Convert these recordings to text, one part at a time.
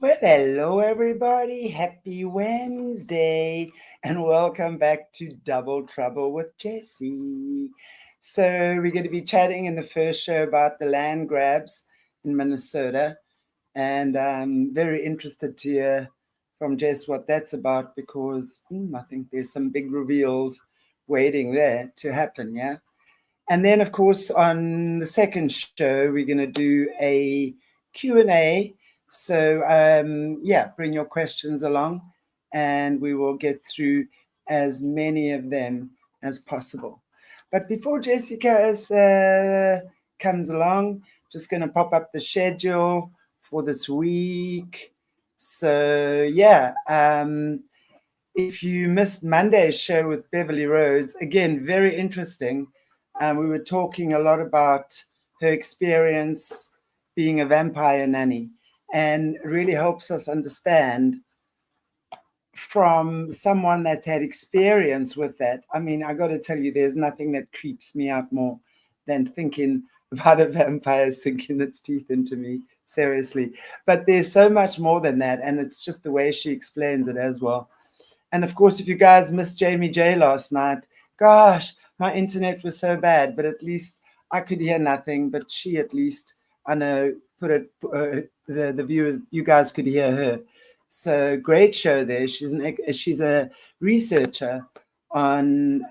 Well, hello everybody. Happy Wednesday and welcome back to Double Trouble with Jessie. So, we're going to be chatting in the first show about the land grabs in Minnesota, and I'm very interested to hear from Jess what that's about because I think there's some big reveals waiting there to happen, yeah? And then, of course, on the second show, we're going to do a Q&A. So, yeah, bring your questions along and we will get through as many of them as possible. But before Jessica comes along, just going to pop up the schedule for this week. So, yeah, if you missed Monday's show with Beverly Rose, again, very interesting. We were talking a lot about her experience being a vampire nanny and really helps us understand from someone that's had experience with that. I mean, I got to tell you, there's nothing that creeps me out more than thinking about a vampire sinking its teeth into me. Seriously. But there's so much more than that. And it's just the way she explains it as well. And of course, if you guys missed Jamie J last night, gosh, my internet was so bad, but at least I could hear nothing. But she, at least, I know, put it, the viewers, you guys could hear her. So great show there. She's a researcher on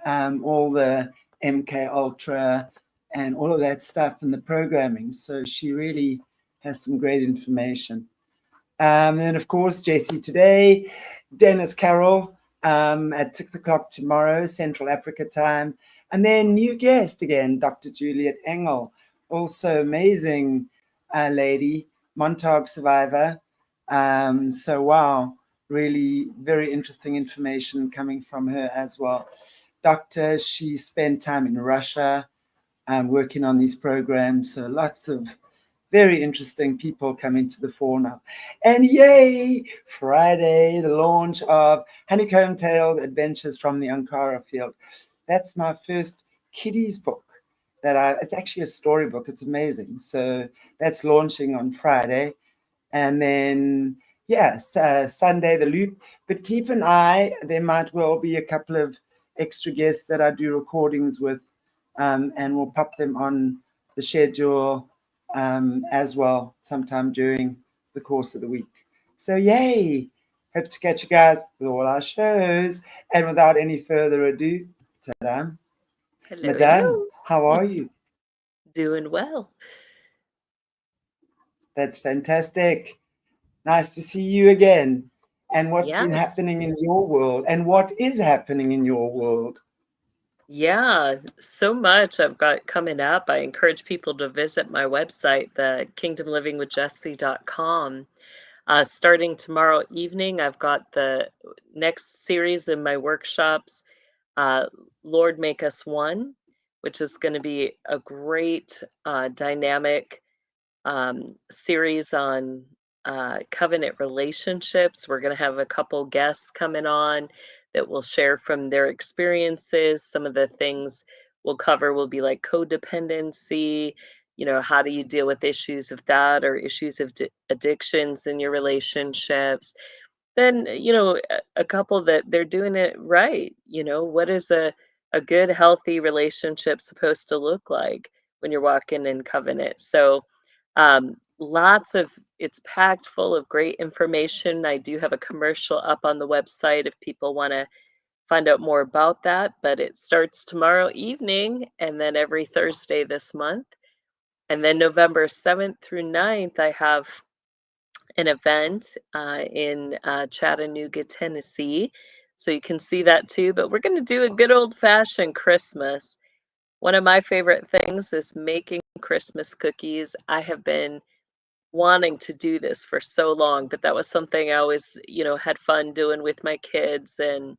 all the MK Ultra and all of that stuff and the programming. So she really has some great information. And of course, JC today, Dennis Carroll at 6 o'clock tomorrow, Central Africa time. And then new guest again, Dr. Juliet Engel, also amazing lady, Montauk survivor. So, wow, really very interesting information coming from her as well. Doctor, she spent time in Russia working on these programs. So, lots of very interesting people coming to the fore now. And yay, Friday, the launch of Honeycomb Tailed Adventures from the Ankara Field. That's my first kiddies book it's actually a storybook. It's amazing. So that's launching on Friday. And then, yes, Sunday, The Loop. But keep an eye, there might well be a couple of extra guests that I do recordings with, and we'll pop them on the schedule as well sometime during the course of the week. So, yay! Hope to catch you guys with all our shows. And without any further ado, ta-da, Hello, Madame, hello. how are you? Doing well. That's fantastic. Nice to see you again. And what's been Yes. happening in your world? And what is happening in your world? Yeah, so much I've got coming up. I encourage people to visit my website, the kingdomlivingwithjessie.com. Starting tomorrow evening, I've got the next series in my workshops, uh, Lord Make Us One, which is going to be a great dynamic series on covenant relationships. We're going to have a couple guests coming on that will share from their experiences. Some of the things we'll cover will be like codependency. How do you deal with issues of that or issues of addictions in your relationships? Then, a couple that they're doing it right. What is a good, healthy relationship supposed to look like when you're walking in covenant? So, lots of it's packed full of great information. I do have a commercial up on the website if people want to find out more about that, but it starts tomorrow evening and then every Thursday this month. And then November 7th through 9th, I have an event in Chattanooga, Tennessee. So you can see that too. But we're going to do a good old fashioned Christmas. One of my favorite things is making Christmas cookies. I have been wanting to do this for so long, but that was something I always, had fun doing with my kids and,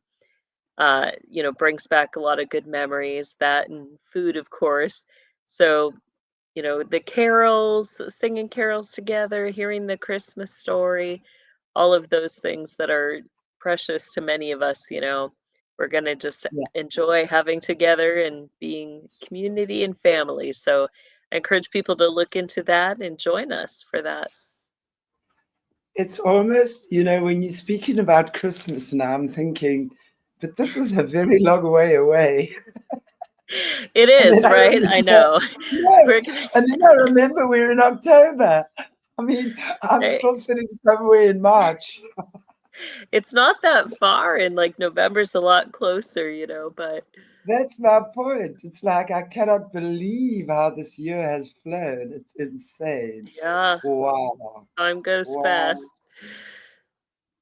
brings back a lot of good memories. That and food, of course. So, the carols, singing carols together, hearing the Christmas story, all of those things that are precious to many of us, we're going to just Yeah. enjoy having together and being community and family. So I encourage people to look into that and join us for that. it's almost, you know, when you're speaking about Christmas now, I'm thinking, but this was a very long way away. It And is, then I right? I remember, know. yeah, We're gonna, and then I remember we're in October. I mean, I'm right? still sitting somewhere in March. It's not that far, and like November's a lot closer, but That's my point. It's like I cannot believe how this year has flown. It's insane. yeah, Wow. time goes Wow. fast.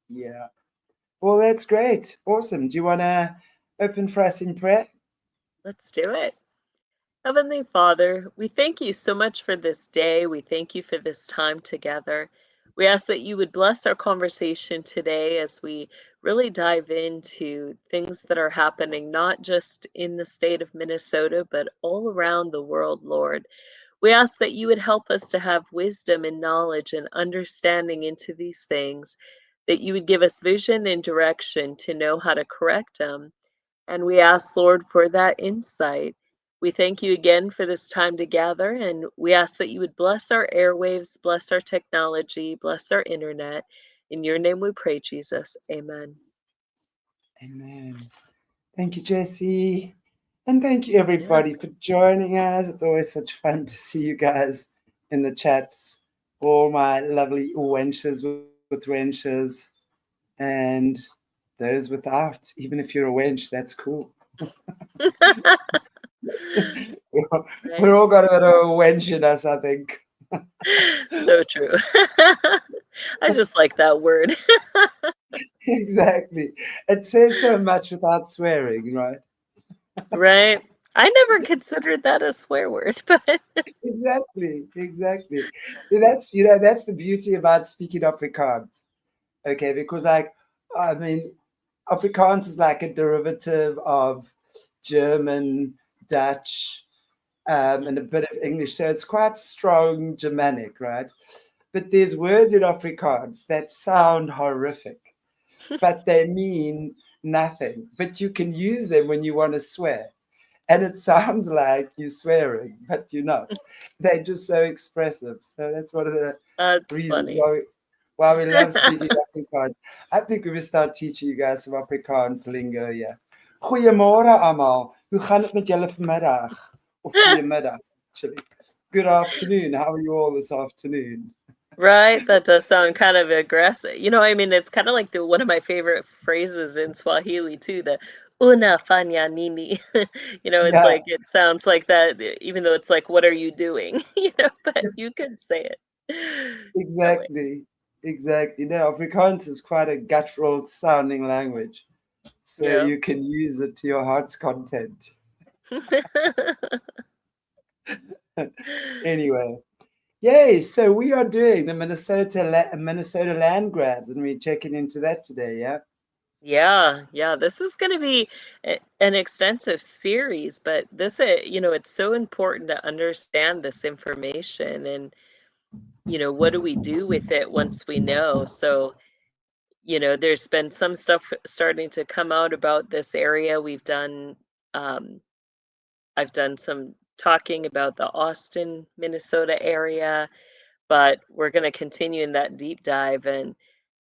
Yeah. Well, that's great. Awesome. Do you want to open for us in prayer? Let's do it. Heavenly Father, we thank you so much for this day. We thank you for this time together. We ask that you would bless our conversation today as we really dive into things that are happening not just in the state of Minnesota, but all around the world, Lord. We ask that you would help us to have wisdom and knowledge and understanding into these things, that you would give us vision and direction to know how to correct them. And we ask, Lord, for that insight. We thank you again for this time together, and we ask that you would bless our airwaves, bless our technology, bless our internet. In your name we pray, Jesus. Amen. Amen. Thank you, Jessie. And thank you, Yeah. everybody, for joining us. It's always such fun to see you guys in the chats. All my lovely wenches with wrenches and those without. Even if you're a wench, that's cool. Right. We're all got a bit of a wench in us, I think. So true. I just like that word. Exactly. It says so much without swearing, right? Right. I never considered that a swear word, but Exactly, exactly. That's that's the beauty about speaking Afrikaans. Okay, because like I mean, Afrikaans is like a derivative of German, Dutch, and a bit of English. So it's quite strong Germanic, right? But there's words in Afrikaans that sound horrific, but they mean nothing. But you can use them when you want to swear. And it sounds like you're swearing, but you're not. They're just so expressive. So that's one of the that's reasons funny. why we love speaking Afrikaans. I think we will start teaching you guys some Afrikaans lingo, yeah. Goeiemôre almal. Hoe gaan dit met julle vanmiddag? Of goeiemiddag, actually. Good afternoon. How are you all this afternoon? Right, that does sound kind of aggressive. I mean, it's kind of like one of my favorite phrases in Swahili too, the "una fanya nini." It's Yeah, like it sounds like that, even though it's like, "What are you doing?" But you can say it that way. exactly. Exactly. No, Afrikaans is quite a guttural sounding language. So Yeah. you can use it to your heart's content. Anyway, yay! So we are doing the Minnesota land grabs, and we're checking into that today. Yeah, Yeah, yeah, this is going to be an extensive series, but it's so important to understand this information and, what do we do with it once we know? So, there's been some stuff starting to come out about this area. Um, I've done some talking about the Austin, Minnesota area, but we're going to continue in that deep dive and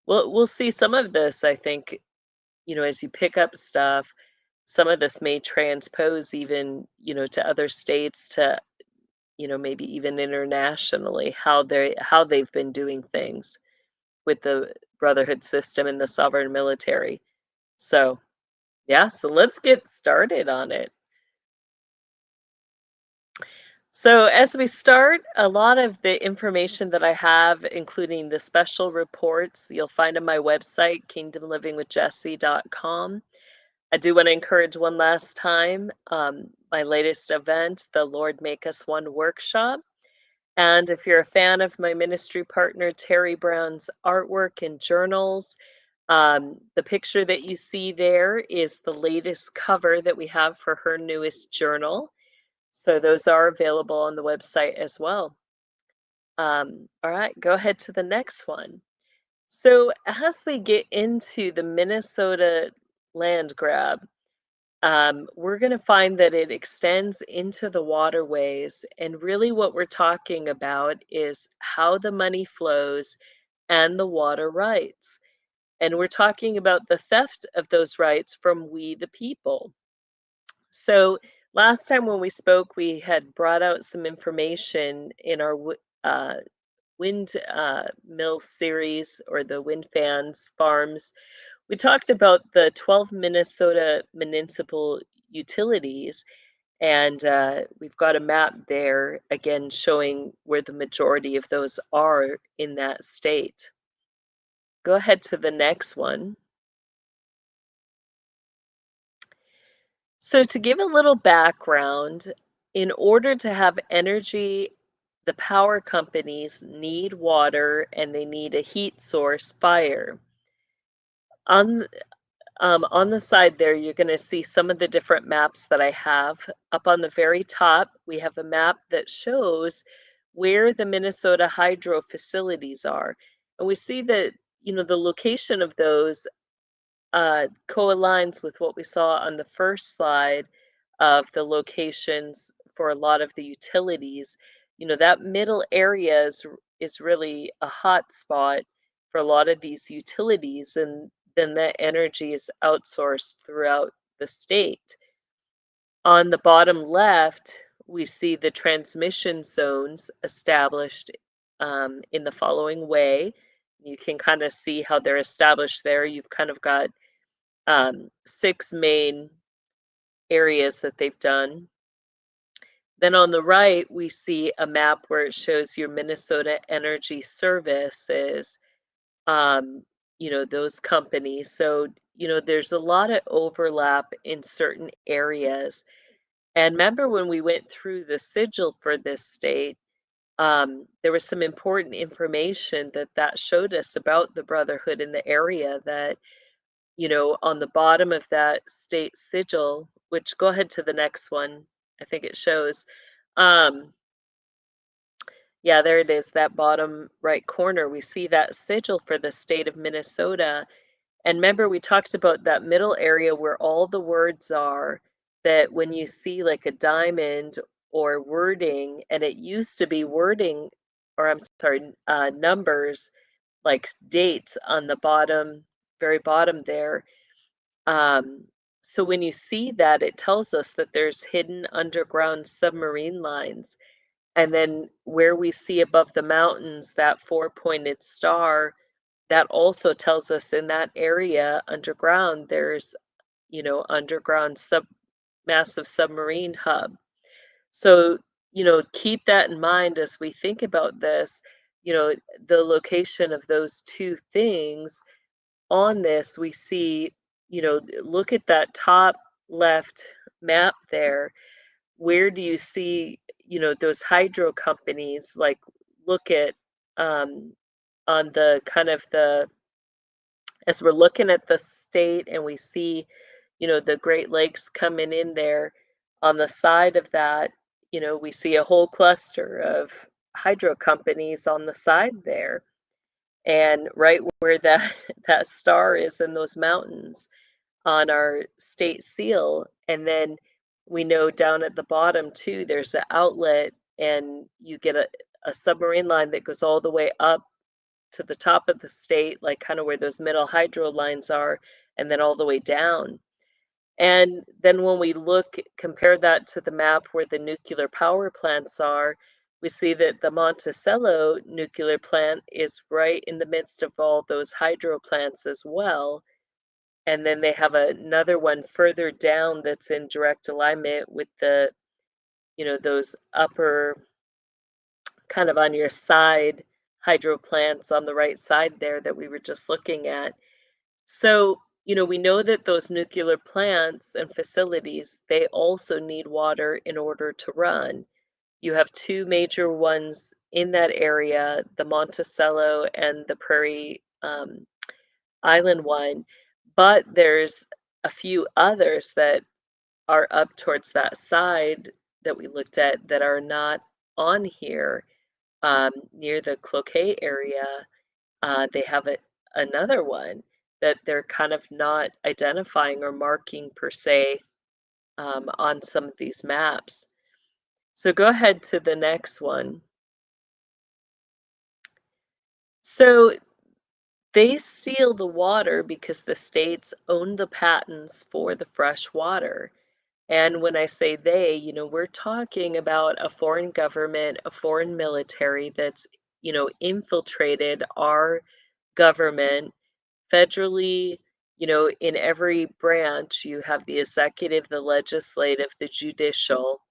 we'll see some of this, I think, as you pick up stuff, some of this may transpose even, to other states, to, maybe even internationally, how they've been doing things with the brotherhood system and the sovereign military. So, yeah, so let's get started on it. So, as we start, a lot of the information that I have, including the special reports, you'll find on my website, kingdomlivingwithjessie.com. I do want to encourage one last time my latest event, the Lord Make Us One workshop. And if you're a fan of my ministry partner, Terry Brown's artwork and journals, the picture that you see there is the latest cover that we have for her newest journal. So those are available on the website as well. All right, go ahead to the next one. So as we get into the Minnesota land grab, we're going to find that it extends into the waterways. And really, what we're talking about is how the money flows and the water rights. And we're talking about the theft of those rights from we the people. So last time when we spoke, we had brought out some information in our wind mill series, or the wind fans farms. We talked about the 12 Minnesota municipal utilities, and we've got a map there again showing where the majority of those are in that state. Go ahead to the next one. So, to give a little background, in order to have energy, the power companies need water and they need a heat source, fire. On on the side there, you're going to see some of the different maps that I have. Up on the very top, we have a map that shows where the Minnesota hydro facilities are. And we see that, the location of those co-aligns with what we saw on the first slide of the locations for a lot of the utilities. That middle area is really a hot spot for a lot of these utilities, and then that energy is outsourced throughout the state. On the bottom left, we see the transmission zones established in the following way. You can kind of see how they're established there. You've kind of got 6 main areas that they've done. Then on the right, we see a map where it shows your Minnesota Energy Services, those companies. So, there's a lot of overlap in certain areas. And remember when we went through the sigil for this state, there was some important information that showed us about the brotherhood in the area that, on the bottom of that state sigil, which go ahead to the next one, I think it shows. Um, yeah, there it is, that bottom right corner. We see that sigil for the state of Minnesota. And remember, we talked about that middle area where all the words are, that when you see like a diamond or wording, and it used to be wording, or I'm sorry, numbers, like dates on the bottom, very bottom there. Um, so when you see that, it tells us that there's hidden underground submarine lines. And then where we see above the mountains that four-pointed star, that also tells us in that area underground, there's, underground massive submarine hub. So, keep that in mind as we think about this, the location of those two things on this. We see, look at that top left map there. Where do you see, those hydro companies? Like, look at on the kind of the, as we're looking at the state and we see, the Great Lakes coming in there, on the side of that, we see a whole cluster of hydro companies on the side there. And right where that that star is in those mountains on our state seal, and then we know down at the bottom too, there's an outlet, and you get a submarine line that goes all the way up to the top of the state, like kind of where those middle hydro lines are, and then all the way down. And then when we compare that to the map where the nuclear power plants are, we see that the Monticello nuclear plant is right in the midst of all those hydro plants as well. And then they have another one further down that's in direct alignment with the, those upper kind of on your side hydro plants on the right side there that we were just looking at. So, we know that those nuclear plants and facilities, they also need water in order to run. You have two major ones in that area, the Monticello and the Prairie Island one, but there's a few others that are up towards that side that we looked at that are not on here, near the Cloquet area. They have another one that they're kind of not identifying or marking per se, on some of these maps. So go ahead to the next one. So They steal the water because the states own the patents for the fresh water. And when I say they, we're talking about a foreign government, a foreign military that's, infiltrated our government federally. In every branch, you have the executive, the legislative, the judicial,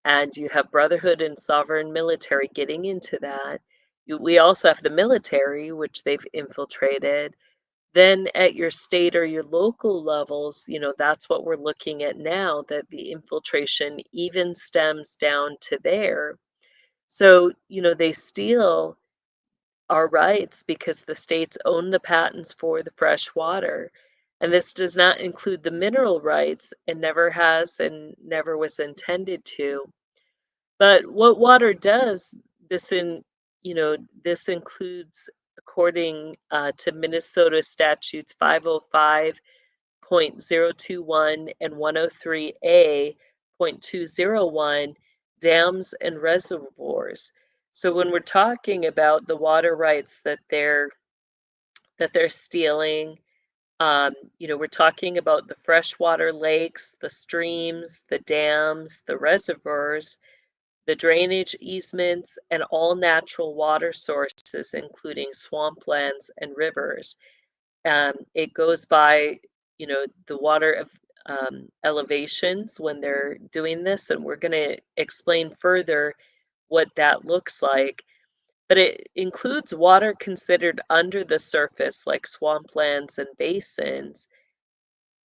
and you have brotherhood and sovereign military getting into that. We also have the military, which they've infiltrated. Then at your state or your local levels, that's what we're looking at now, that the infiltration even stems down to there. So, they steal our rights because the states own the patents for the fresh water. And this does not include the mineral rights and never has and never was intended to. But what water does, this in this includes, according to Minnesota statutes 505.021 and 103A.201, dams and reservoirs. So when we're talking about the water rights that they're stealing, we're talking about the freshwater lakes, the streams, the dams, the reservoirs, the drainage easements, and all natural water sources, including swamplands and rivers. It goes by, the water of elevations when they're doing this, and we're going to explain further what that looks like. But it includes water considered under the surface, like swamplands and basins.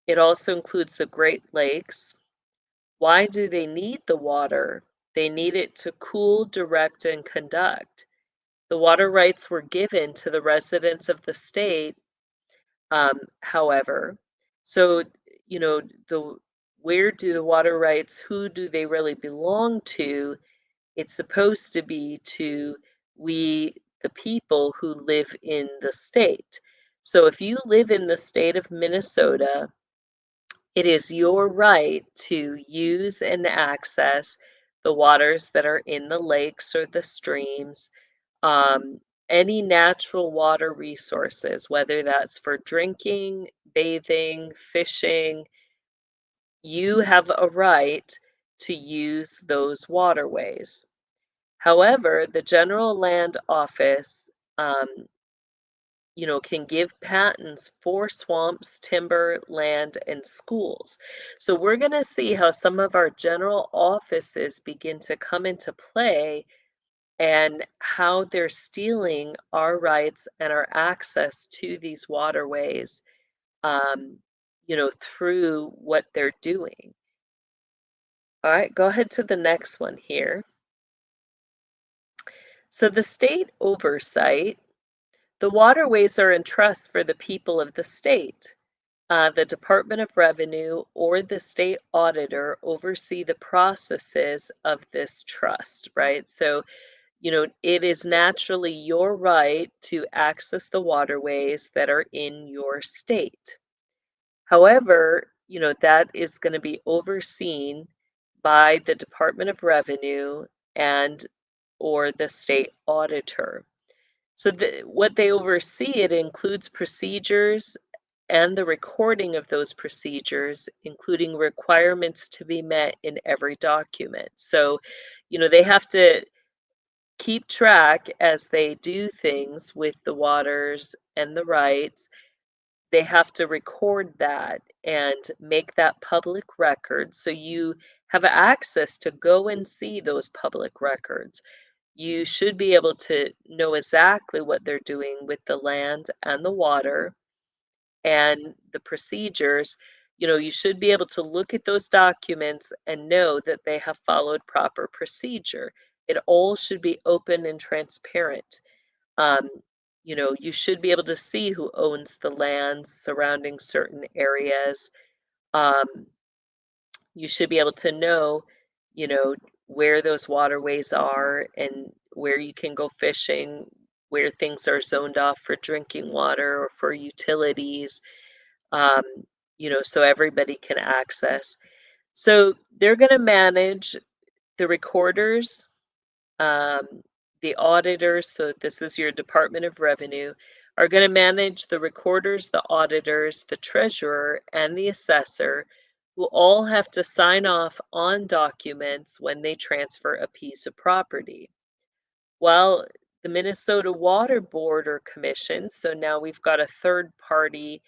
It also includes the Great Lakes. Why do they need the water? They need it to cool, direct, and conduct. The water rights were given to the residents of the state, however. So, the where do the water rights, who do they really belong to? It's supposed to be to we, the people who live in the state. So if you live in the state of Minnesota, it is your right to use and access the waters that are in the lakes or the streams, um, any natural water resources, whether that's for drinking, bathing, fishing. You have a right to use those waterways. However, the General Land Office, can give patents for swamps, timber, land, and schools. So we're going to see how some of our general offices begin to come into play and how they're stealing our rights and our access to these waterways, um, through what they're doing. All right, go ahead to the next one here. So the state oversight. The waterways are in trust for the people of the state. The Department of Revenue or the state auditor oversee the processes of this trust, right? So, it is naturally your right to access the waterways that are in your state. However, that is going to be overseen by the Department of Revenue and or the state auditor. So what they oversee, it includes procedures and the recording of those procedures, including requirements to be met in every document. So, they have to keep track as they do things with the waters and the rights. They have to record that and make that public record so you have access to go and see those public records. You should be able to know exactly what they're doing with the land and the water and the procedures. You should be able to look at those documents and know that they have followed proper procedure. It all should be open and transparent. Um, you should be able to see who owns the lands surrounding certain areas. Um, you should be able to know, you know, where those waterways are and where you can go fishing, where things are zoned off for drinking water or for utilities, um, so everybody can access. So they're going to manage the recorders, um, the auditors. So this is your Department of Revenue are going to manage the recorders, the auditors, the treasurer, and the assessor, who all have to sign off on documents when they transfer a piece of property. Well, the Minnesota Water Board or Commission, so now we've got a third party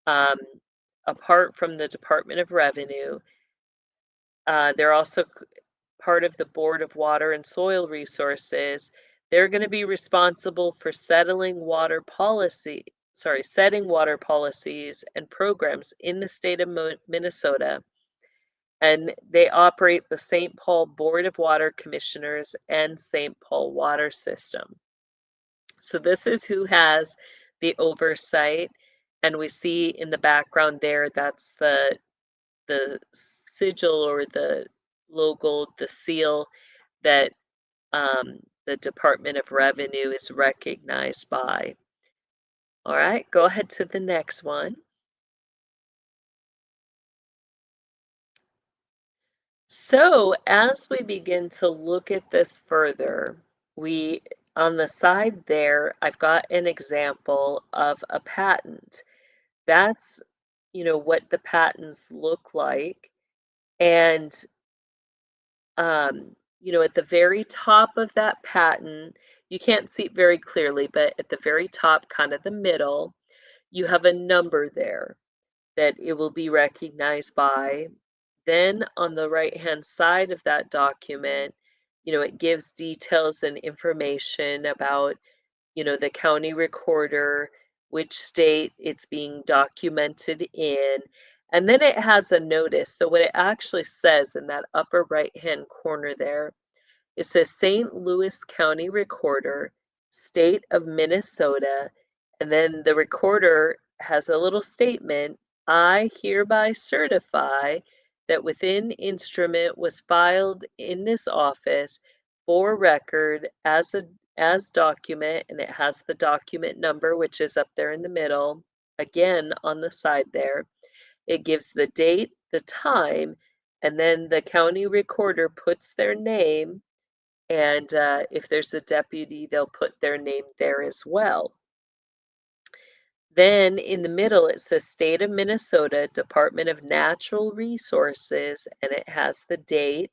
apart from the Department of Revenue. They're also part of the Board of Water and Soil Resources. They're going to be responsible for setting water policies and programs in the state of Minnesota. And they operate the St. Paul Board of Water Commissioners and St. Paul Water System. So this is who has the oversight. And we see in the background there, that's the sigil or the logo, the seal that the Department of Revenue is recognized by. All right, go ahead to the next one. So as we begin to look at this further, on the side there, I've got an example of a patent. That's, what the patents look like. And, at the very top of that patent, you can't see it very clearly, but at the very top, kind of the middle, you have a number there that it will be recognized by. Then on the right-hand side of that document, it gives details and information about, the county recorder, which state it's being documented in, and then it has a notice. So what it actually says in that upper right-hand corner there, it says St. Louis County Recorder, State of Minnesota, and then the recorder has a little statement, I hereby certify that within instrument was filed in this office for record as document, and it has the document number, which is up there in the middle, again on the side there. It gives the date, the time, and then the county recorder puts their name, and if there's a deputy, they'll put their name there as well. Then in the middle, it says State of Minnesota, Department of Natural Resources, and it has the date.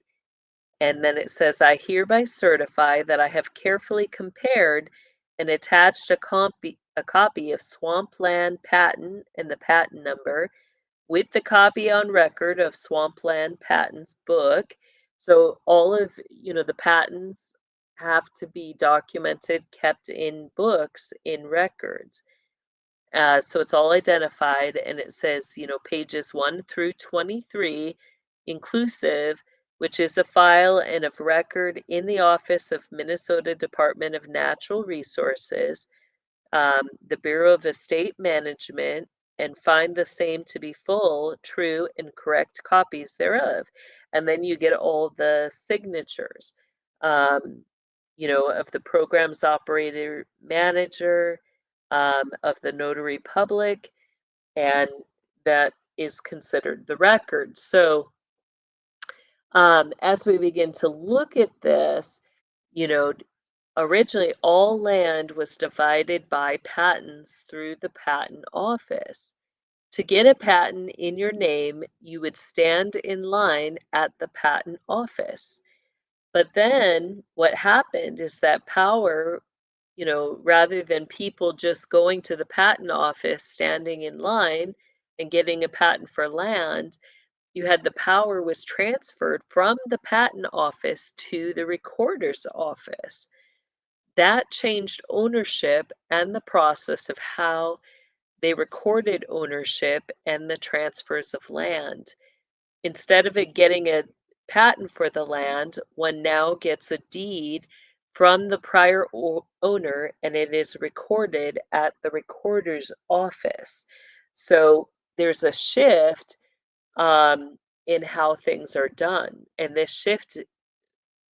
And then it says, I hereby certify that I have carefully compared and attached a copy of Swampland Patent and the patent number with the copy on record of Swampland Patents book. So all of, the patents have to be documented, kept in books, in records. So it's all identified, and it says, pages 1 through 23 inclusive, which is a file and of record in the office of Minnesota Department of Natural Resources, the Bureau of Estate Management, and find the same to be full, true, and correct copies thereof. And then you get all the signatures, of the program's operator manager, of the notary public, and that is considered the record. So as we begin to look at this, originally all land was divided by patents through the patent office. To get a patent in your name, you would stand in line at the patent office. But then what happened is that power, rather than people just going to the patent office, standing in line and getting a patent for land, you had the power was transferred from the patent office to the recorder's office. That changed ownership and the process of how they recorded ownership and the transfers of land. Instead of it getting a patent for the land, one now gets a deed from the prior owner, and it is recorded at the recorder's office. So there's a shift in how things are done, and this shift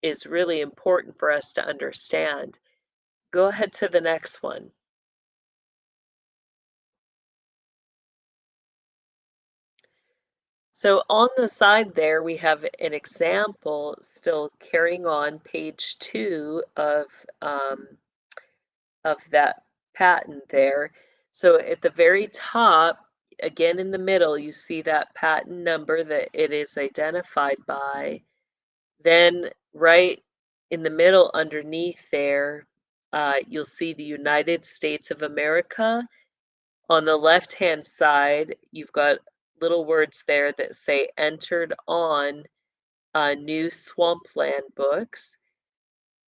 is really important for us to understand. Go ahead to the next one. So on the side there, we have an example still carrying on page 2 of that patent there. So at the very top, again in the middle, you see that patent number that it is identified by. Then right in the middle underneath there, you'll see the United States of America. On the left-hand side, you've got little words there that say entered on new swampland books.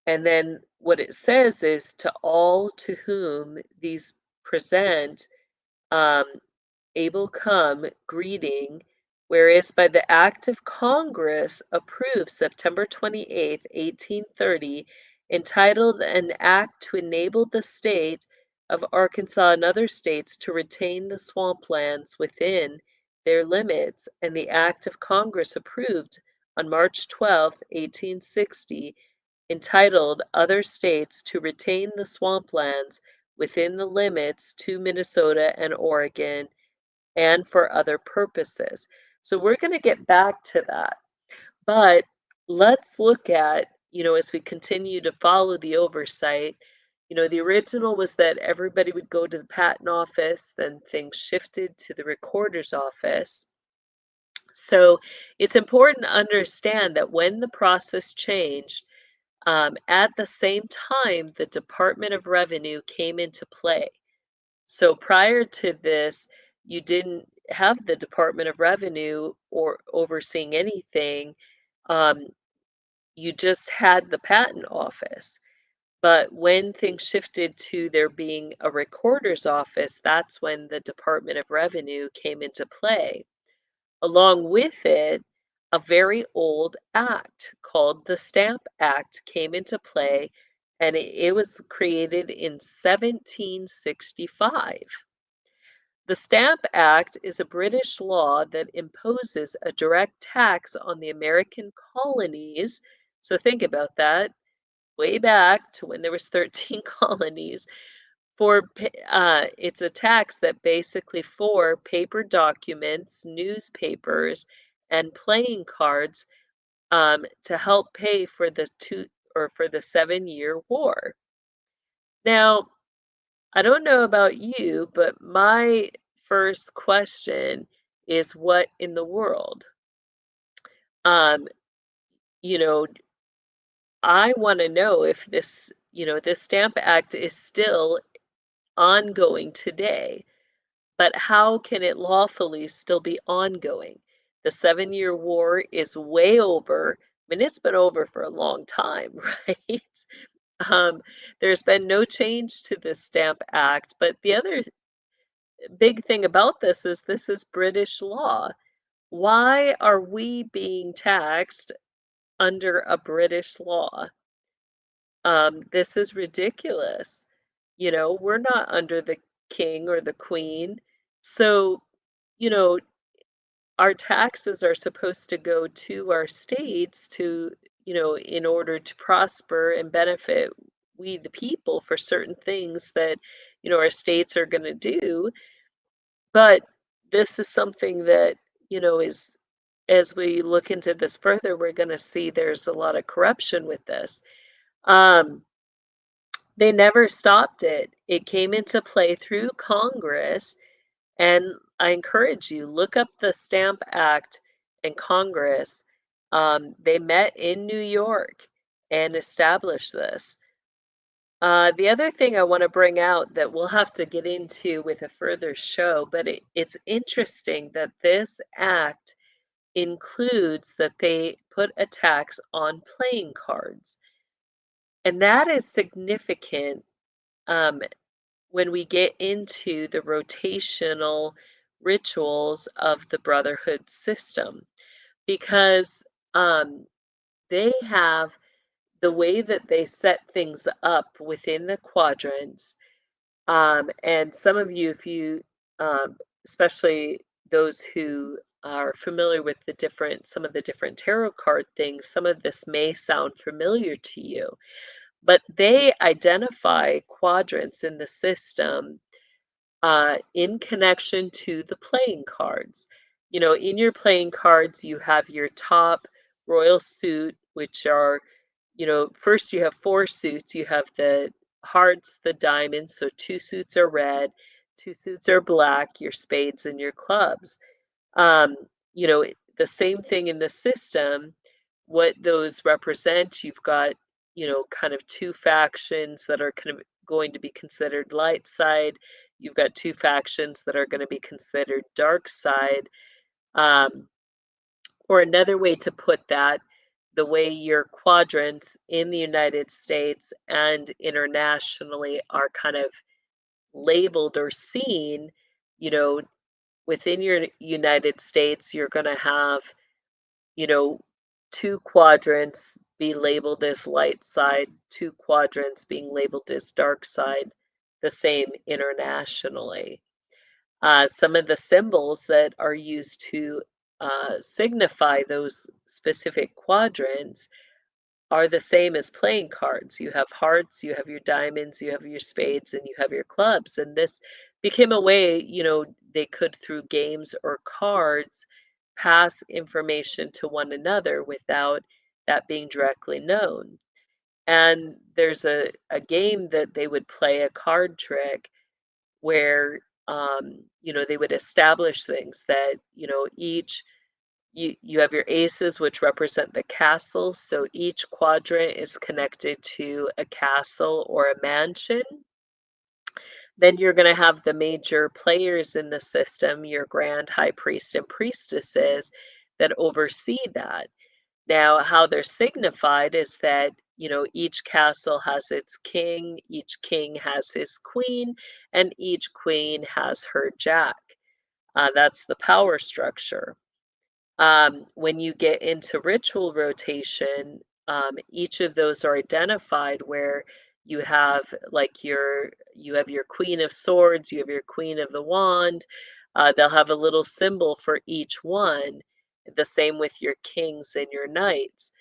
And then what it says is to all to whom these present, um, able come greeting, whereas by the act of Congress approved September 28th, 1830, entitled an act to enable the state of Arkansas and other states to retain the swamplands within their limits, and the act of Congress approved on March 12th, 1860, entitled other states to retain the swamplands within the limits to Minnesota and Oregon and for other purposes. So we're going to get back to that. But let's look at, as we continue to follow the oversight, the original was that everybody would go to the patent office, then things shifted to the recorder's office. So it's important to understand that when the process changed, at the same time, the Department of Revenue came into play. So prior to this, you didn't have the Department of Revenue or overseeing anything. Um, you just had the patent office. But when things shifted to there being a recorder's office, that's when the Department of Revenue came into play. Along with it, a very old act called the Stamp Act came into play, and it was created in 1765. The Stamp Act is a British law that imposes a direct tax on the American colonies. So think about that, way back to when there was 13 colonies. It's a tax that basically for paper documents, newspapers, and playing cards, to help pay for the 7-year war. Now, I don't know about you, but my first question is what in the world? Um, you know, I want to know if this Stamp Act is still ongoing today, but how can it lawfully still be ongoing? The 7-year war is way over. I mean, it's been over for a long time, right? There's been no change to this Stamp Act, but the other big thing about this is British law. Why are we being taxed under a British law? This is ridiculous. We're not under the king or the queen. So, you know, our taxes are supposed to go to our states to, in order to prosper and benefit we the people for certain things that, our states are going to do. But this is something that, is as we look into this further, we're going to see there's a lot of corruption with this. They never stopped it. It came into play through Congress, and I encourage you, look up the Stamp Act and Congress. They met in New York and established this. The other thing I want to bring out that we'll have to get into with a further show, but it's interesting that this act includes that they put a tax on playing cards. And that is significant, um, when we get into the rotational rituals of the Brotherhood system, because they have the way that they set things up within the quadrants. And some of you, if you, especially those who are familiar with some of the different tarot card things, some of this may sound familiar to you. But they identify quadrants in the system in connection to the playing cards. In your playing cards, you have your top royal suit, which are, first you have 4 suits. You have the hearts, the diamonds. So 2 suits are red, 2 suits are black, your spades and your clubs. Um, you know, the same thing in the system, what those represent, you've got, kind of 2 factions that are kind of going to be considered light side. You've got 2 factions that are going to be considered dark side. Um, or another way to put that, the way your quadrants in the United States and internationally are kind of labeled or seen, you know, within your United States, you're going to have, you know, 2 quadrants be labeled as light side, 2 quadrants being labeled as dark side, the same internationally. Some of the symbols that are used to signify those specific quadrants are the same as playing cards. You have hearts, you have your diamonds, you have your spades, and you have your clubs. And this became a way, they could, through games or cards, pass information to one another without that being directly known. And there's a game that they would play, a card trick, where they would establish things that, each you have your aces, which represent the castle. So each quadrant is connected to a castle or a mansion. Then you're going to have the major players in the system, your grand high priest and priestesses, that oversee that. Now, how they're signified is that, each castle has its king, each king has his queen, and each queen has her jack. That's the power structure. When you get into ritual rotation, each of those are identified where you have you have your Queen of Swords, you have your Queen of the Wand. They'll have a little symbol for each one, the same with your kings and your knights.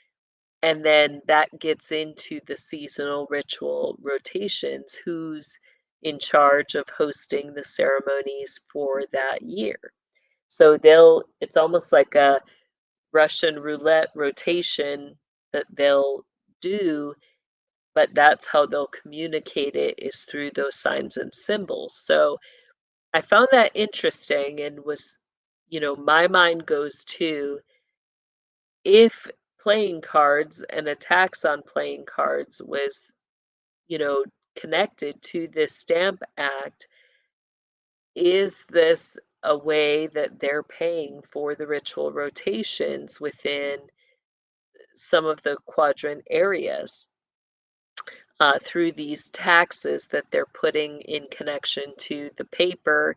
And then that gets into the seasonal ritual rotations, who's in charge of hosting the ceremonies for that year. So it's almost like a Russian roulette rotation that they'll do, but that's how they'll communicate it, is through those signs and symbols. So I found that interesting, and my mind goes to, if playing cards and attacks on playing cards was, you know, connected to this Stamp Act, is this a way that they're paying for the ritual rotations within some of the quadrant areas, through these taxes that they're putting in connection to the paper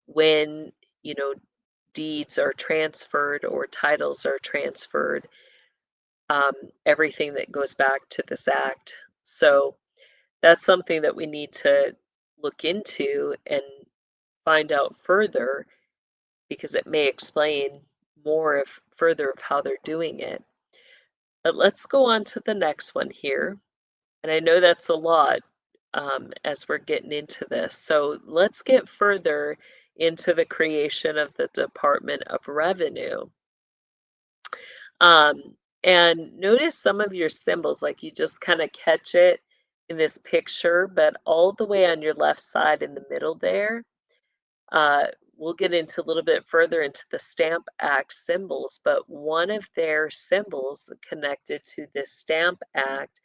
when, you know, deeds are transferred or titles are transferred, um, everything that goes back to this act. So that's something that we need to look into and find out further, because it may explain more of further of how they're doing it. But let's go on to the next one here. And I know that's a lot, as we're getting into this. So let's get further into the creation of the Department of Revenue. Um, and notice some of your symbols, like you just kind of catch it in this picture, but all the way on your left side in the middle there, uh, we'll get into a little bit further into the Stamp Act symbols, but one of their symbols connected to this Stamp Act,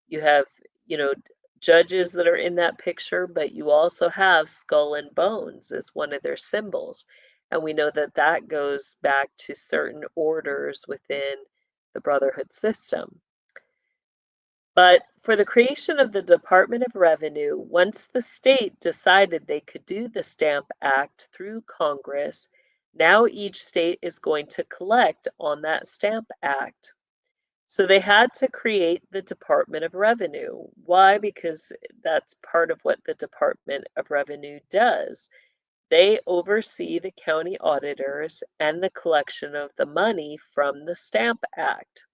you have, you know, judges that are in that picture, but you also have skull and bones as one of their symbols. And we know that that goes back to certain orders within the Brotherhood system. But for the creation of the Department of Revenue, once the state decided they could do the Stamp Act through Congress, now each state is going to collect on that Stamp Act. So they had to create the Department of Revenue. Why? Because that's part of what the Department of Revenue does. They oversee the county auditors and the collection of the money from the Stamp Act.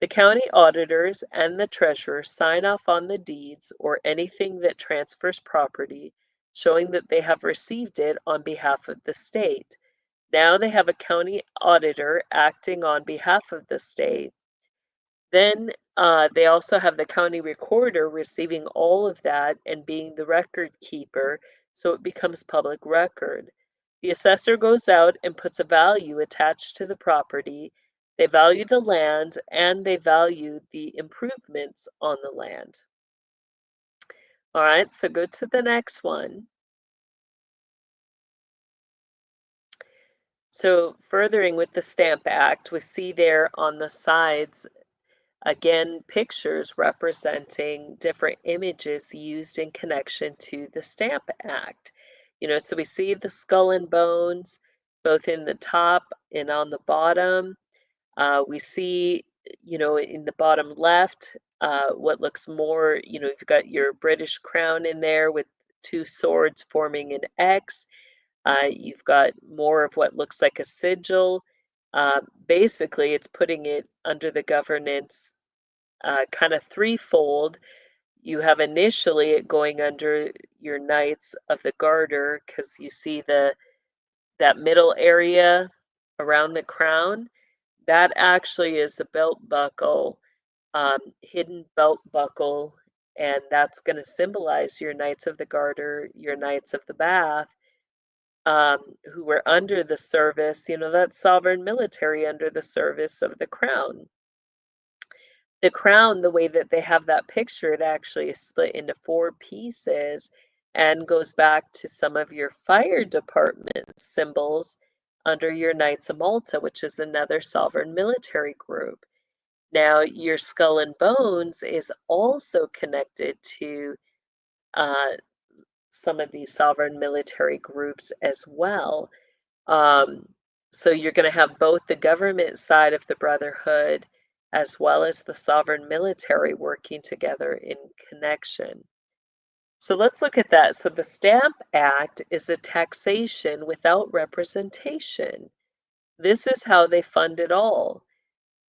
The county auditors and the treasurer sign off on the deeds or anything that transfers property, showing that they have received it on behalf of the state. Now they have a county auditor acting on behalf of the state. Then they also have the county recorder receiving all of that and being the record keeper, so it becomes public record. The assessor goes out and puts a value attached to the property. They value the land and they value the improvements on the land. All right, so go to the next one. So furthering with the Stamp Act, we see there on the sides, again, pictures representing different images used in connection to the Stamp Act. So we see the skull and bones, both in the top and on the bottom. We see, in the bottom left, what looks more, you've got your British crown in there with two swords forming an X. You've got more of what looks like a sigil. Basically, it's putting it under the governance kind of threefold. You have initially it going under your Knights of the Garter because you see that middle area around the crown. That actually is a belt buckle, hidden belt buckle, and that's going to symbolize your Knights of the Garter, your Knights of the Bath, who were under the service, that sovereign military under the service of the crown. The crown, the way that they have that picture, it actually is split into 4 pieces and goes back to some of your fire department symbols under your Knights of Malta, which is another sovereign military group. Now, your skull and bones is also connected to some of these sovereign military groups as well. So you're going to have both the government side of the Brotherhood as well as the sovereign military working together in connection. So let's look at that. So the Stamp Act is a taxation without representation. This is how they fund it all.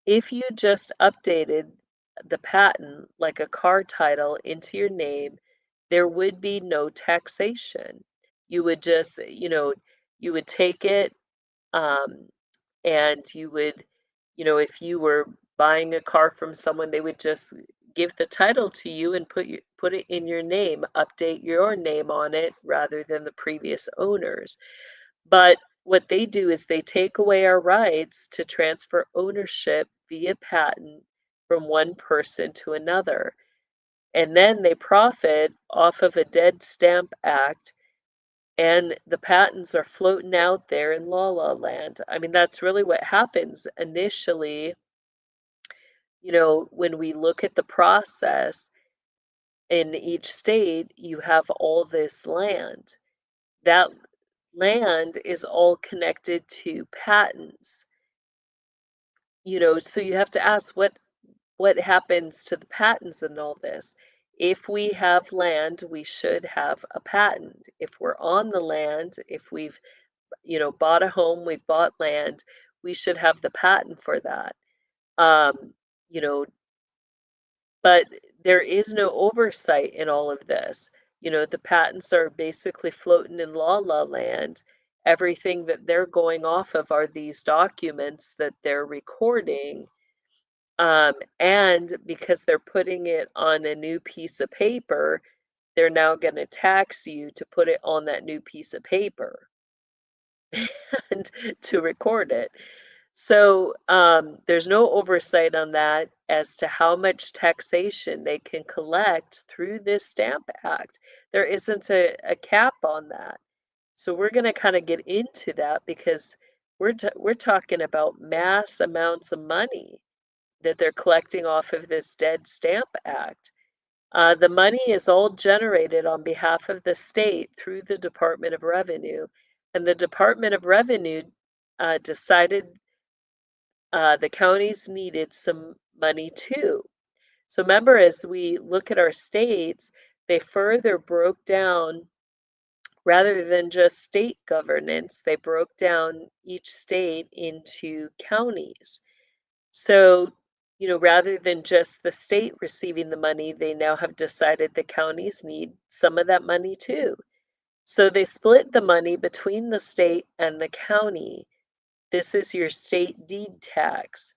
If you just updated the patent like a car title into your name, there would be no taxation. You would just, you would take it, and you would, if you were buying a car from someone, they would just give the title to you and put it in your name, update your name on it rather than the previous owners. But what they do is they take away our rights to transfer ownership via patent from one person to another. And then they profit off of a dead Stamp Act, and the patents are floating out there in la la land. I mean, that's really what happens initially. When we look at the process in each state, you have all this land. That land is all connected to patents. So you have to ask what happens to the patents in all this. If we have land, we should have a patent. If we're on the land, if we've bought a home, we've bought land, we should have the patent for that. You know, but there is no oversight in all of this. The patents are basically floating in la la land. Everything that they're going off of are these documents that they're recording. And because they're putting it on a new piece of paper, they're now going to tax you to put it on that new piece of paper and to record it. So there's no oversight on that as to how much taxation they can collect through this Stamp Act. There isn't a cap on that. So we're going to kind of get into that because we're talking about mass amounts of money that they're collecting off of this dead Stamp Act. The money is all generated on behalf of the state through the Department of Revenue, and the Department of Revenue decided the counties needed some money too. So remember, as we look at our states, they further broke down, rather than just state governance, they broke down each state into counties. So, rather than just the state receiving the money, they now have decided the counties need some of that money too. So they split the money between the state and the county. This is your state deed tax.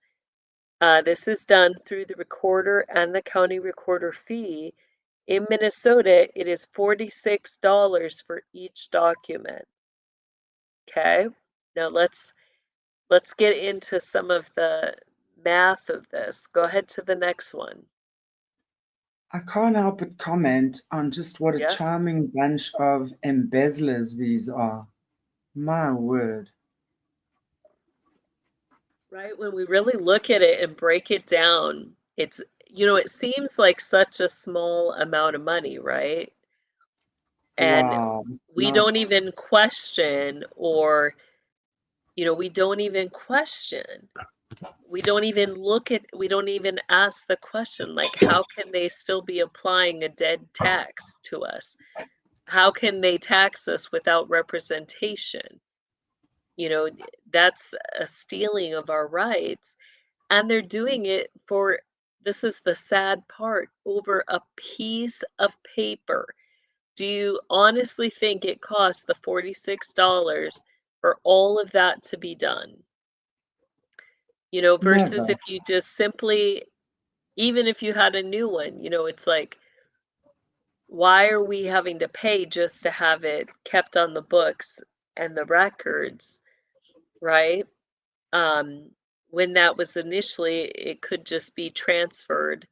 This is done through the recorder and the county recorder fee. In Minnesota, it is $46 for each document. Okay, now let's get into some of the math of this. Go ahead to the next one. I can't help but comment on just what a Yeah. charming bunch of embezzlers these are. My word. Right, when we really look at it and break it down, it's, it seems like such a small amount of money, right? And Wow. we Not. don't even question, or, we don't even question. We don't even we don't even ask the question, like, how can they still be applying a dead tax to us? How can they tax us without representation? That's a stealing of our rights. And they're doing it for, this is the sad part, over a piece of paper. Do you honestly think it cost the $46 for all of that to be done? Versus Never. if you just simply, even if you had a new one, it's like, why are we having to pay just to have it kept on the books and the records, right? When that was initially, it could just be transferred.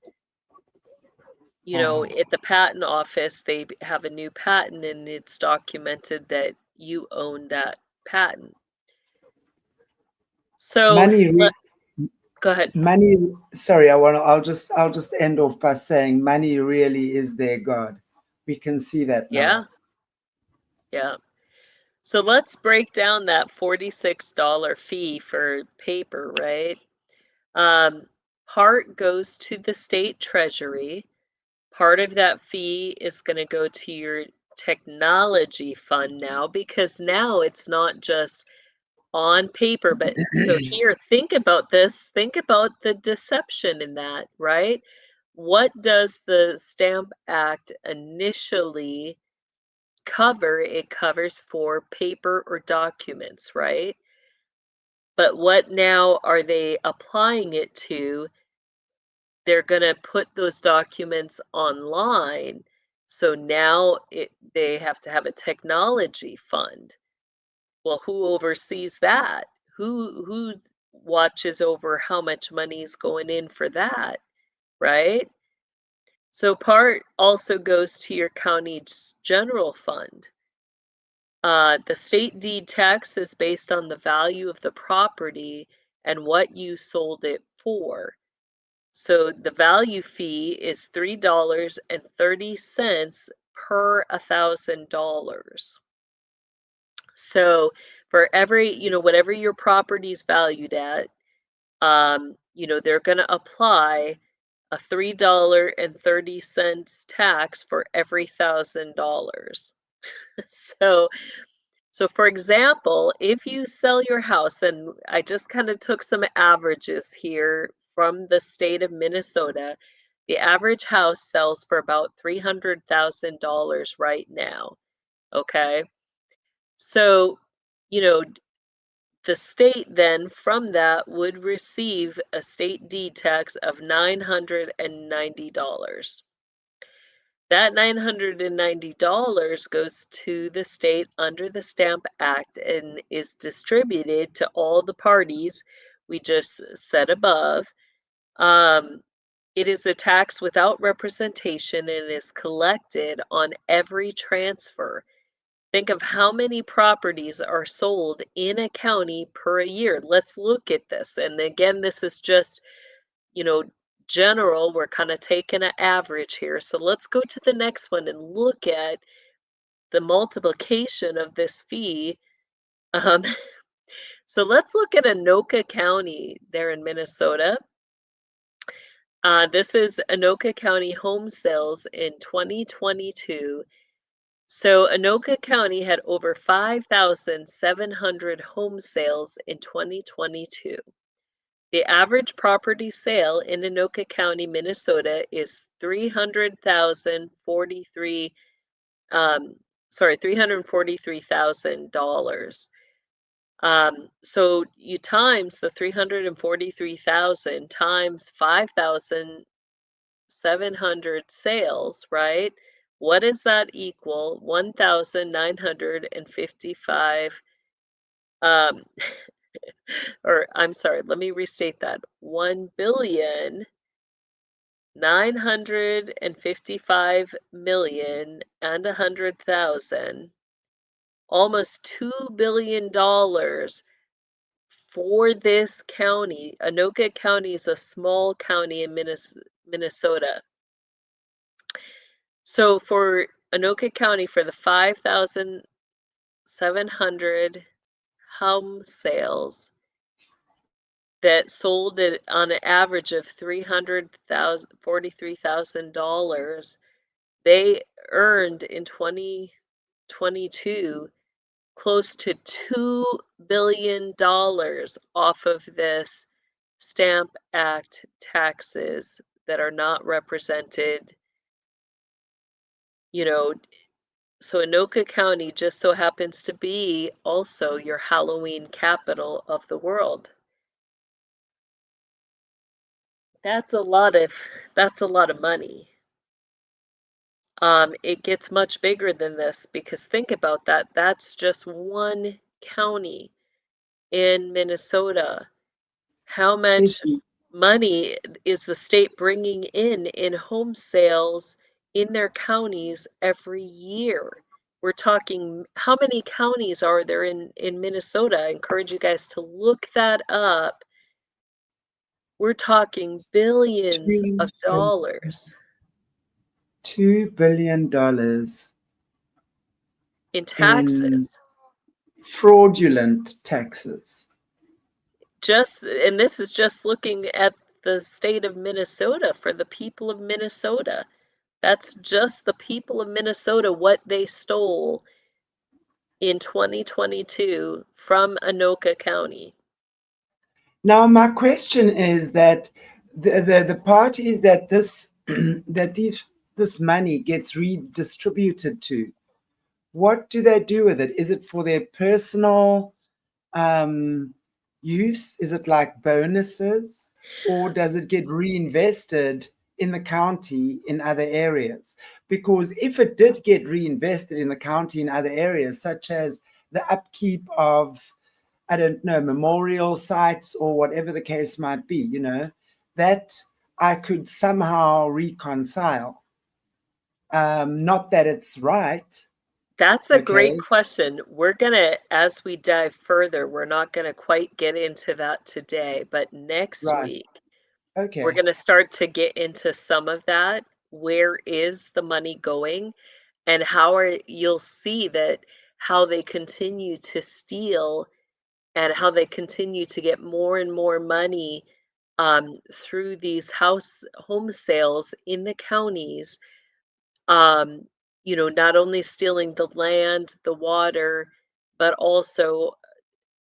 Oh. At the patent office, they have a new patent and it's documented that you own that patent. So Money, go ahead. money. Sorry, I'll just end off by saying money really is their god. We can see that now. Yeah, yeah. So let's break down that $46 fee for paper, right? Part goes to the state treasury. Part of that fee is going to go to your technology fund now, because now it's not just on paper, but so here, think about this. Think about the deception in that, right? What does the Stamp Act initially cover? It covers for paper or documents, right? But what now are they applying it to? They're going to put those documents online. So now they have to have a technology fund. Well, who oversees that? Who watches over how much money is going in for that, right? So part also goes to your county's general fund. The state deed tax is based on the value of the property and what you sold it for. So the value fee is $3.30 per $1,000. So for every, whatever your property is valued at, they're going to apply a $3.30 tax for every $1,000. So for example, if you sell your house, and I just kind of took some averages here from the state of Minnesota, the average house sells for about $300,000 right now. Okay. So, you know, the state then from that would receive a state deed tax of $990. That $990 goes to the state under the Stamp Act and is distributed to all the parties we just said above. It is a tax without representation and is collected on every transfer. Think of how many properties are sold in a county per year. Let's look at this. And again, this is just, general. We're kind of taking an average here. So let's go to the next one and look at the multiplication of this fee. Um, so let's look at Anoka County there in Minnesota. This is Anoka County home sales in 2022. So Anoka County had over 5,700 home sales in 2022. The average property sale in Anoka County, Minnesota is $343,000. So you times the 343,000 times 5,700 sales, right? What does that equal? 1,955, um, or I'm sorry, let me restate that. 1,955,000,100,000, almost $2 billion for this county. Anoka County is a small county in Minnesota. So for Anoka County, for the 5,700 home sales that sold it on an average of $43,000, they earned in 2022 close to $2 billion off of this Stamp Act taxes that are not represented. You know, so Anoka County just so happens to be also your Halloween capital of the world. That's a lot of money. It gets much bigger than this because think about that. That's just one county in Minnesota. How much Jessie, money is the state bringing in home sales in their counties every year? We're talking, how many counties are there in Minnesota? I encourage you guys to look that up. We're talking billions of dollars $2 billion in in taxes. fraudulent taxes. And this is just looking at the state of Minnesota for the people of Minnesota. That's just the people of Minnesota, what they stole in 2022 from Anoka County. Now, my question is that the part is that this money gets redistributed to. What do they do with it? Is it for their personal use? Is it like bonuses, or does it get reinvested in the county in other areas? Because if it did get reinvested in the county in other areas, such as the upkeep of, I don't know, memorial sites or whatever the case might be, that I could somehow reconcile. Not that it's right. That's a great Okay. question. We're gonna, as we dive further, we're not gonna quite get into that today, but next Right. week, we're Okay. going to start to get into some of that. Where is the money going? And you'll see that how they continue to steal and how they continue to get more and more money through these home sales in the counties. Um, not only stealing the land, the water, but also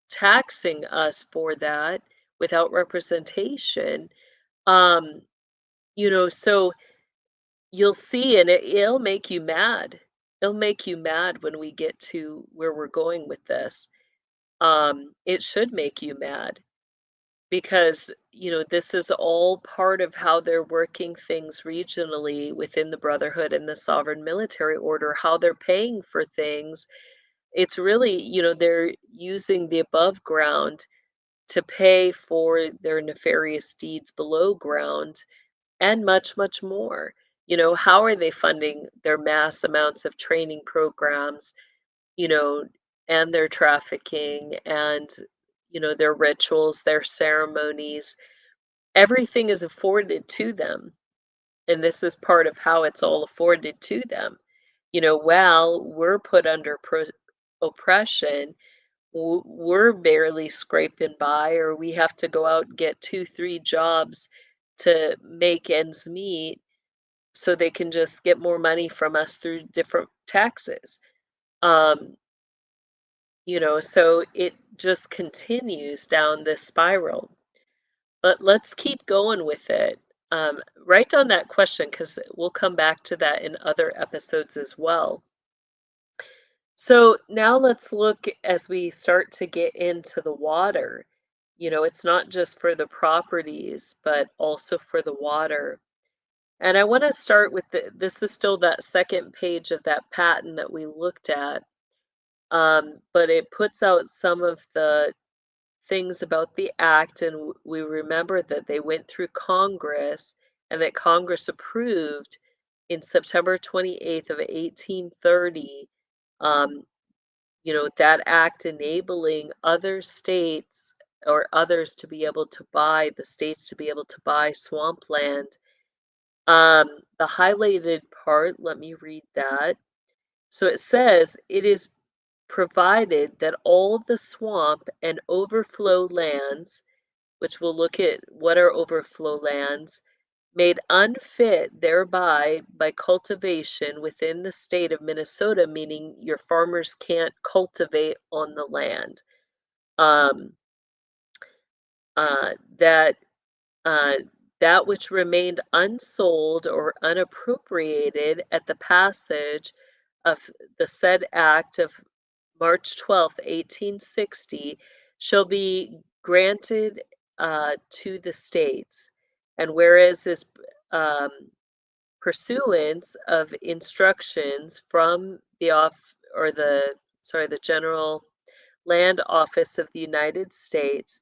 taxing us for that without representation. Um, so you'll see, and it'll make you mad. It'll make you mad when we get to where we're going with this. It should make you mad because, this is all part of how they're working things regionally within the Brotherhood and the Sovereign Military Order, how they're paying for things. It's really, they're using the above ground to pay for their nefarious deeds below ground and much, much more. How are they funding their mass amounts of training programs, you know, and their trafficking and, their rituals, their ceremonies? Everything is afforded to them. And this is part of how it's all afforded to them. While we're put under oppression, we're barely scraping by, or we have to go out and get 2, 3 jobs to make ends meet so they can just get more money from us through different taxes. Um, so it just continues down this spiral. But let's keep going with it. Write down that question because we'll come back to that in other episodes as well. So now let's look as we start to get into the water. It's not just for the properties, but also for the water. And I want to start with this is still that second page of that patent that we looked at, but it puts out some of the things about the act, and we remember that they went through Congress and that Congress approved in September 28th of 1830, um, that act enabling other states or others to be able to buy, the states to be able to buy swampland. The highlighted part, let me read that. So it says, it is provided that all the swamp and overflow lands, which we'll look at what are overflow lands, made unfit thereby by cultivation within the state of Minnesota, meaning your farmers can't cultivate on the land. Um, that uh, that which remained unsold or unappropriated at the passage of the said act of March 12th, 1860, shall be granted to the states. And whereas this um, pursuance of instructions from the the General Land Office of the United States,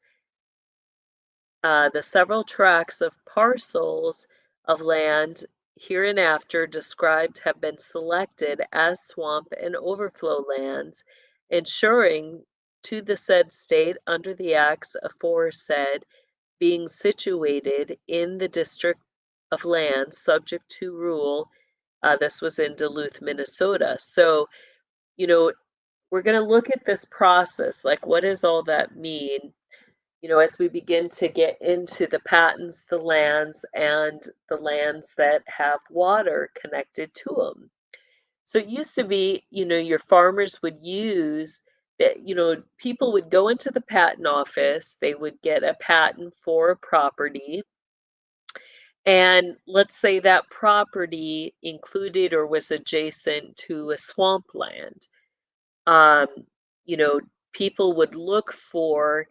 the several tracts of parcels of land hereinafter described have been selected as swamp and overflow lands, ensuring to the said state under the acts aforesaid, being situated in the district of land subject to rule. This was in Duluth, Minnesota. So, you know, we're going to look at this process. Like, what does all that mean? As we begin to get into the patents, the lands, and the lands that have water connected to them. So it used to be, your farmers would use that, people would go into the patent office, they would get a patent for a property, and let's say that property included or was adjacent to a swampland. Um, you know, People would look for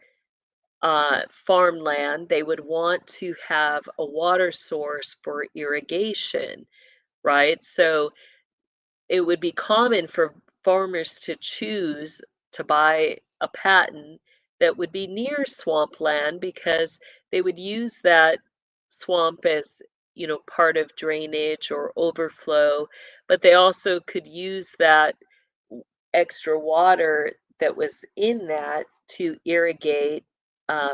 farmland. They would want to have a water source for irrigation, right? So it would be common for farmers to choose to buy a patent that would be near swampland because they would use that swamp as, part of drainage or overflow, but they also could use that extra water that was in that to irrigate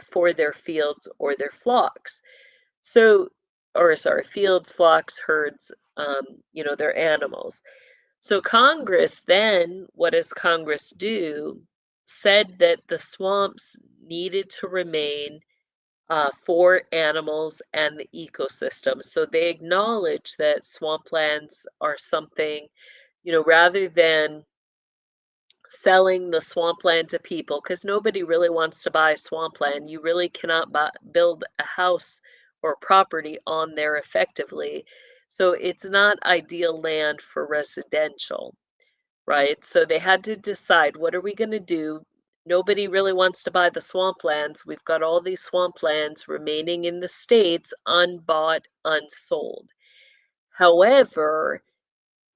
for their fields or their flocks. So, or sorry, fields, flocks, herds, their animals. So Congress then, what does Congress do? Said that the swamps needed to remain for animals and the ecosystem. So they acknowledge that swamplands are something, rather than selling the swampland to people, because nobody really wants to buy swampland. You really cannot build a house or property on there effectively. So it's not ideal land for residential, right? So they had to decide, what are we going to do? Nobody really wants to buy the swamplands. We've got all these swamplands remaining in the states, unbought, unsold. However,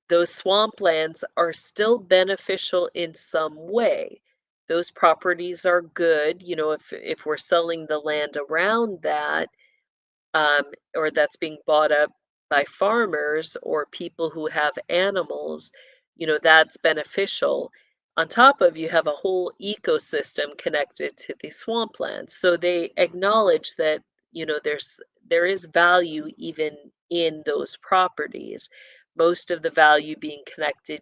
those swamplands are still beneficial in some way. Those properties are good, if we're selling the land around that, um, or that's being bought up by farmers or people who have animals, that's beneficial. On top of, you have a whole ecosystem connected to the swamplands. So they acknowledge that, there is value even in those properties. Most of the value being connected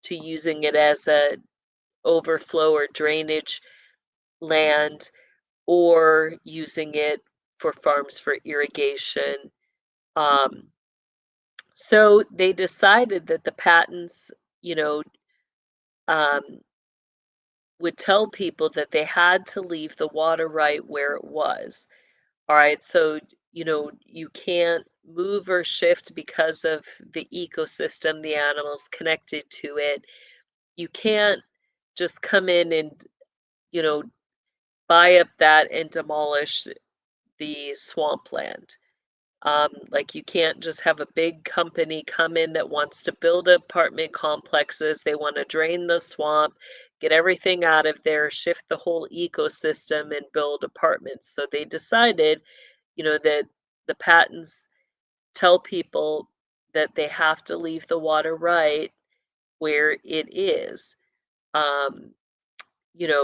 to using it as a overflow or drainage land, or using it for farms for irrigation. Um, so they decided that the patents, you know, um, would tell people that they had to leave the water right where it was. All right. So, you can't move or shift because of the ecosystem, the animals connected to it. you can't just come in and, buy up that and demolish the swampland. Like you can't just have a big company come in that wants to build apartment complexes. They want to drain the swamp, get everything out of there, shift the whole ecosystem and build apartments. So they decided, that the patents tell people that they have to leave the water right where it is. Um,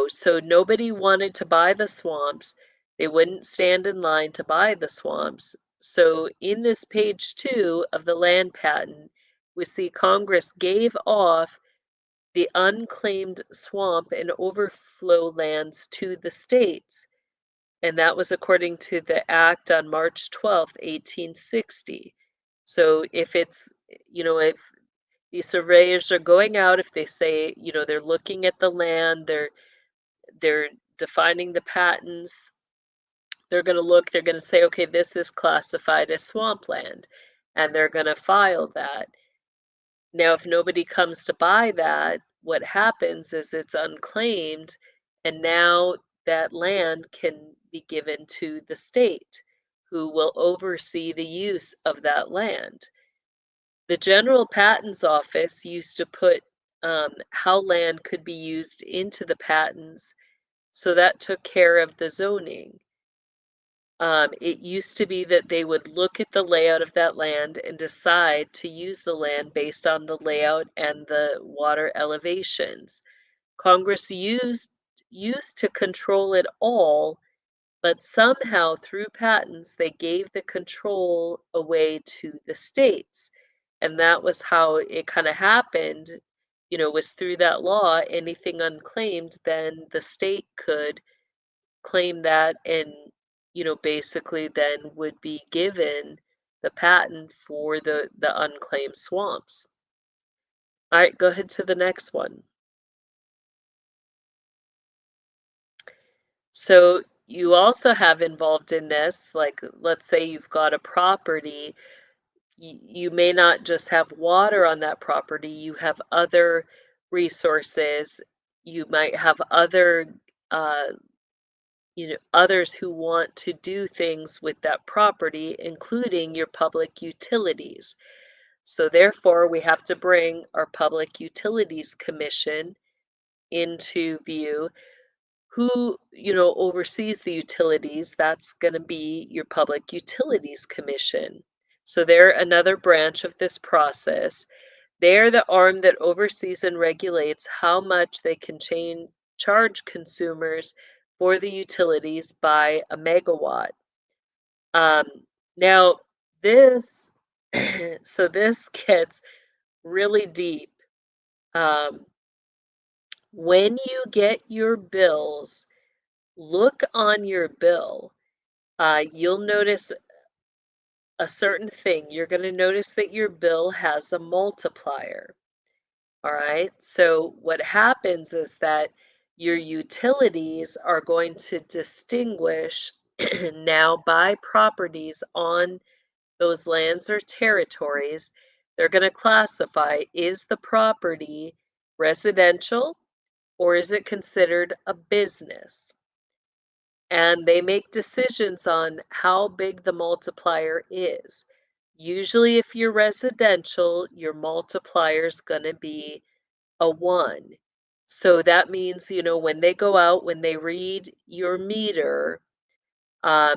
so nobody wanted to buy the swamps. They wouldn't stand in line to buy the swamps. So in this page 2 of the land patent, we see Congress gave off the unclaimed swamp and overflow lands to the states. And that was according to the act on March 12th, 1860. So if these surveyors are going out, if they say, they're looking at the land, they're defining the patents. They're going to look, they're going to say, okay, this is classified as swampland, and they're going to file that. Now, if nobody comes to buy that, what happens is it's unclaimed, and now that land can be given to the state, who will oversee the use of that land. The General Patents Office used to put how land could be used into the patents, so that took care of the zoning. It used to be that they would look at the layout of that land and decide to use the land based on the layout and the water elevations. Congress used to control it all, but somehow through patents they gave the control away to the states. And that was how it kind of happened, was through that law. Anything unclaimed, then the state could claim that and basically then would be given the patent for the unclaimed swamps. All right, go ahead to the next one. So you also have involved in this, like let's say you've got a property, you may not just have water on that property, you have other resources, you might have other others who want to do things with that property, including your public utilities. So therefore, we have to bring our Public Utilities Commission into view. Who, oversees the utilities? That's going to be your Public Utilities Commission. So they're another branch of this process. They're the arm that oversees and regulates how much they can charge consumers for the utilities by a megawatt. Now this, so this gets really deep. When you get your bills, look on your bill. You'll notice a certain thing. You're going to notice that your bill has a multiplier. All right. So what happens is that your utilities are going to distinguish now by properties on those lands or territories. They're going to classify, is the property residential or is it considered a business? And they make decisions on how big the multiplier is. Usually if you're residential, your multiplier is going to be a 1. So that means, when they go out, when they read your meter, and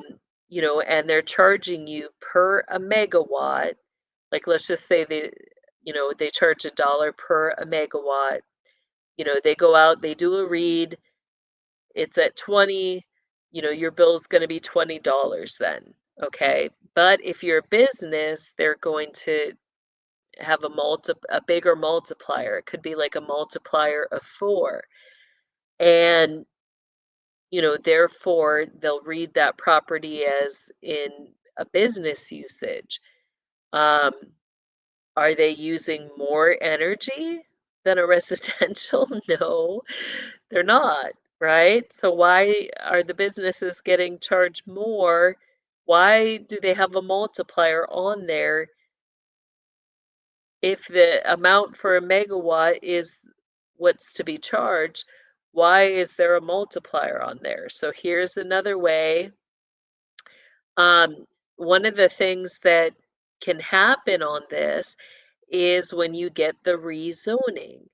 they're charging you per a megawatt, like let's just say they charge $1 per a megawatt. They go out, they do a read, it's at 20, your bill's going to be $20 then, okay? But if you're a business, they're going to have a bigger multiplier. It could be like a multiplier of 4. And therefore they'll read that property as in a business usage. Are they using more energy than a residential? No, they're not, right? So why are the businesses getting charged more? Why do they have a multiplier on there if the amount for a megawatt is what's to be charged, why is there a multiplier on there? So here's another way. One of the things that can happen on this is when you get the rezoning.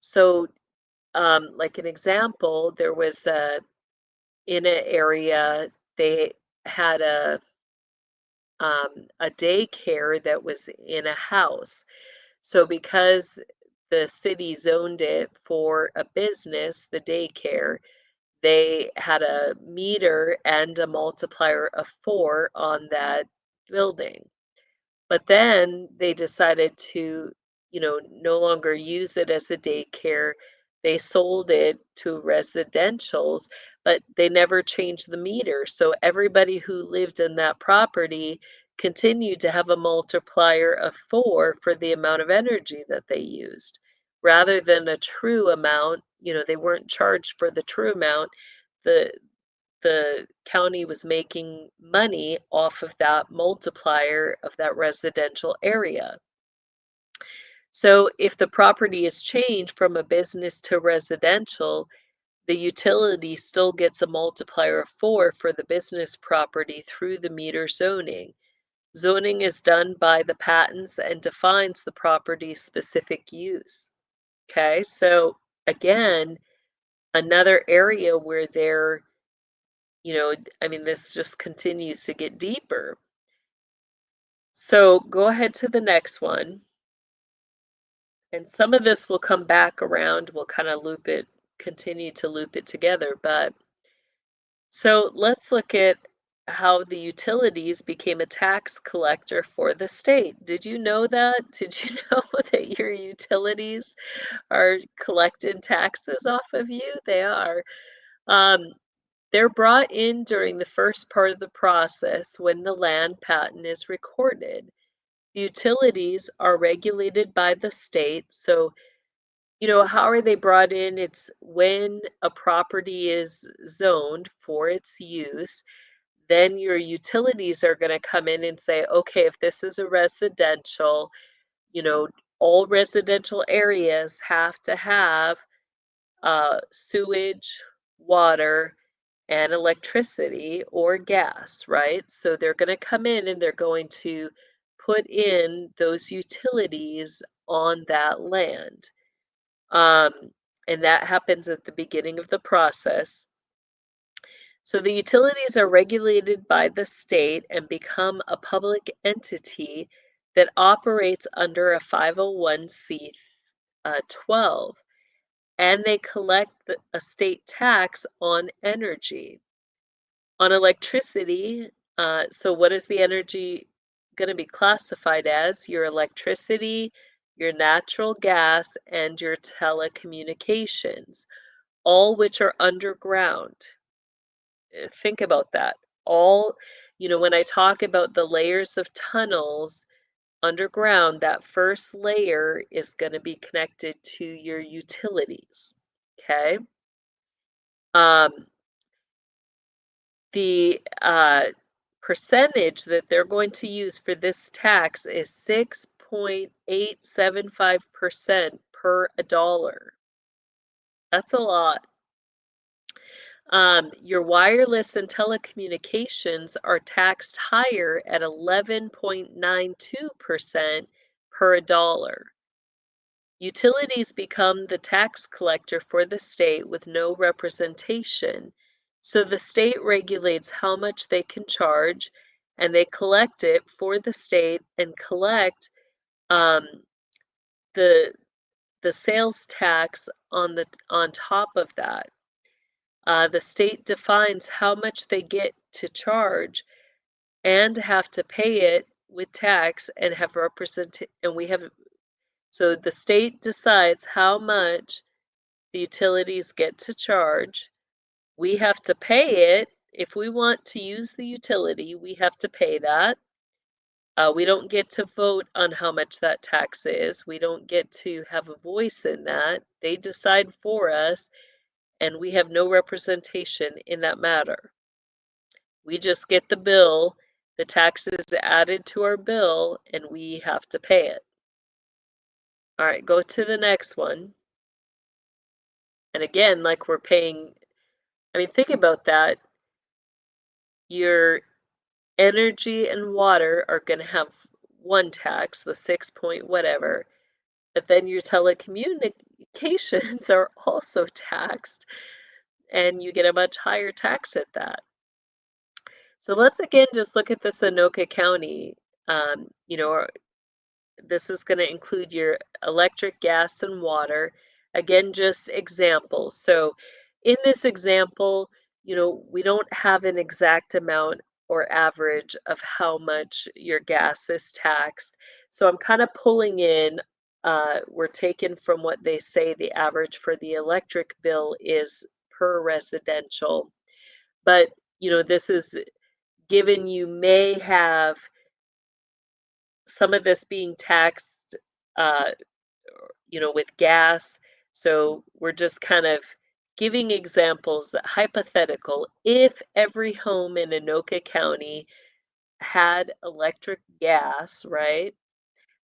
So, like an example, there was in an area they had a daycare that was in a house. So because the city zoned it for a business, the daycare, they had a meter and a multiplier of 4 on that building. But then they decided to, no longer use it as a daycare. They sold it to residentials, but they never changed the meter. So everybody who lived in that property continued to have a multiplier of 4 for the amount of energy that they used. Rather than a true amount, they weren't charged for the true amount. The the county was making money off of that multiplier of that residential area. So if the property is changed from a business to residential, the utility still gets a multiplier of 4 for the business property through the meter zoning. Zoning is done by the patents and defines the property's specific use. Okay, so again, another area where this just continues to get deeper. So go ahead to the next one. And some of this will come back around. We'll kind of continue to loop it together. But so let's look at how the utilities became a tax collector for the state. Did you know that? Did you know that your utilities are collected taxes off of you? They are. Um, They're brought in during the first part of the process when the land patent is recorded. Utilities are regulated by the state. So, how are they brought in? It's when a property is zoned for its use, then your utilities are going to come in and say, okay, if this is a residential, you know, all residential areas have to have sewage, water, and electricity or gas, right? So they're going to come in and they're going to put in those utilities on that land. Um, and that happens at the beginning of the process. So the utilities are regulated by the state and become a public entity that operates under a 501c12, and they collect a state tax on energy. On electricity, so what is the energy going to be classified as? Your electricity, your natural gas, and your telecommunications, all which are underground. Think about that. When I talk about the layers of tunnels underground, that first layer is going to be connected to your utilities. Okay. The percentage that they're going to use for this tax is 6.875% per $1. That's a lot. Your wireless and telecommunications are taxed higher at 11.92% per $1. Utilities become the tax collector for the state with no representation. So the state regulates how much they can charge, and they collect it for the state and collect um, the sales tax on top of that. The state defines how much they get to charge and have to pay it with tax and so the state decides how much the utilities get to charge. We have to pay it. If we want to use the utility, we have to pay that. We don't get to vote on how much that tax is. We don't get to have a voice in that. They decide for us, and we have no representation in that matter. We just get the bill, the tax is added to our bill, and we have to pay it. All right, go to the next one. And again, like we're paying, I mean, think about that. Your energy and water are going to have one tax, the 6 point whatever, but then your telecommunications are also taxed, and you get a much higher tax at that. So let's again just look at this Anoka County. You know, this is going to include your electric, gas, and water. Again, just examples. So in this example, you know, we don't have an exact amount or average of how much your gas is taxed. So I'm kind of pulling in, we're taken from what they say the average for the electric bill is per residential. But, you know, this is given you may have some of this being taxed, uh, you know, with gas. So we're just kind of giving examples, hypothetical. If every home in Anoka County had electric gas, right?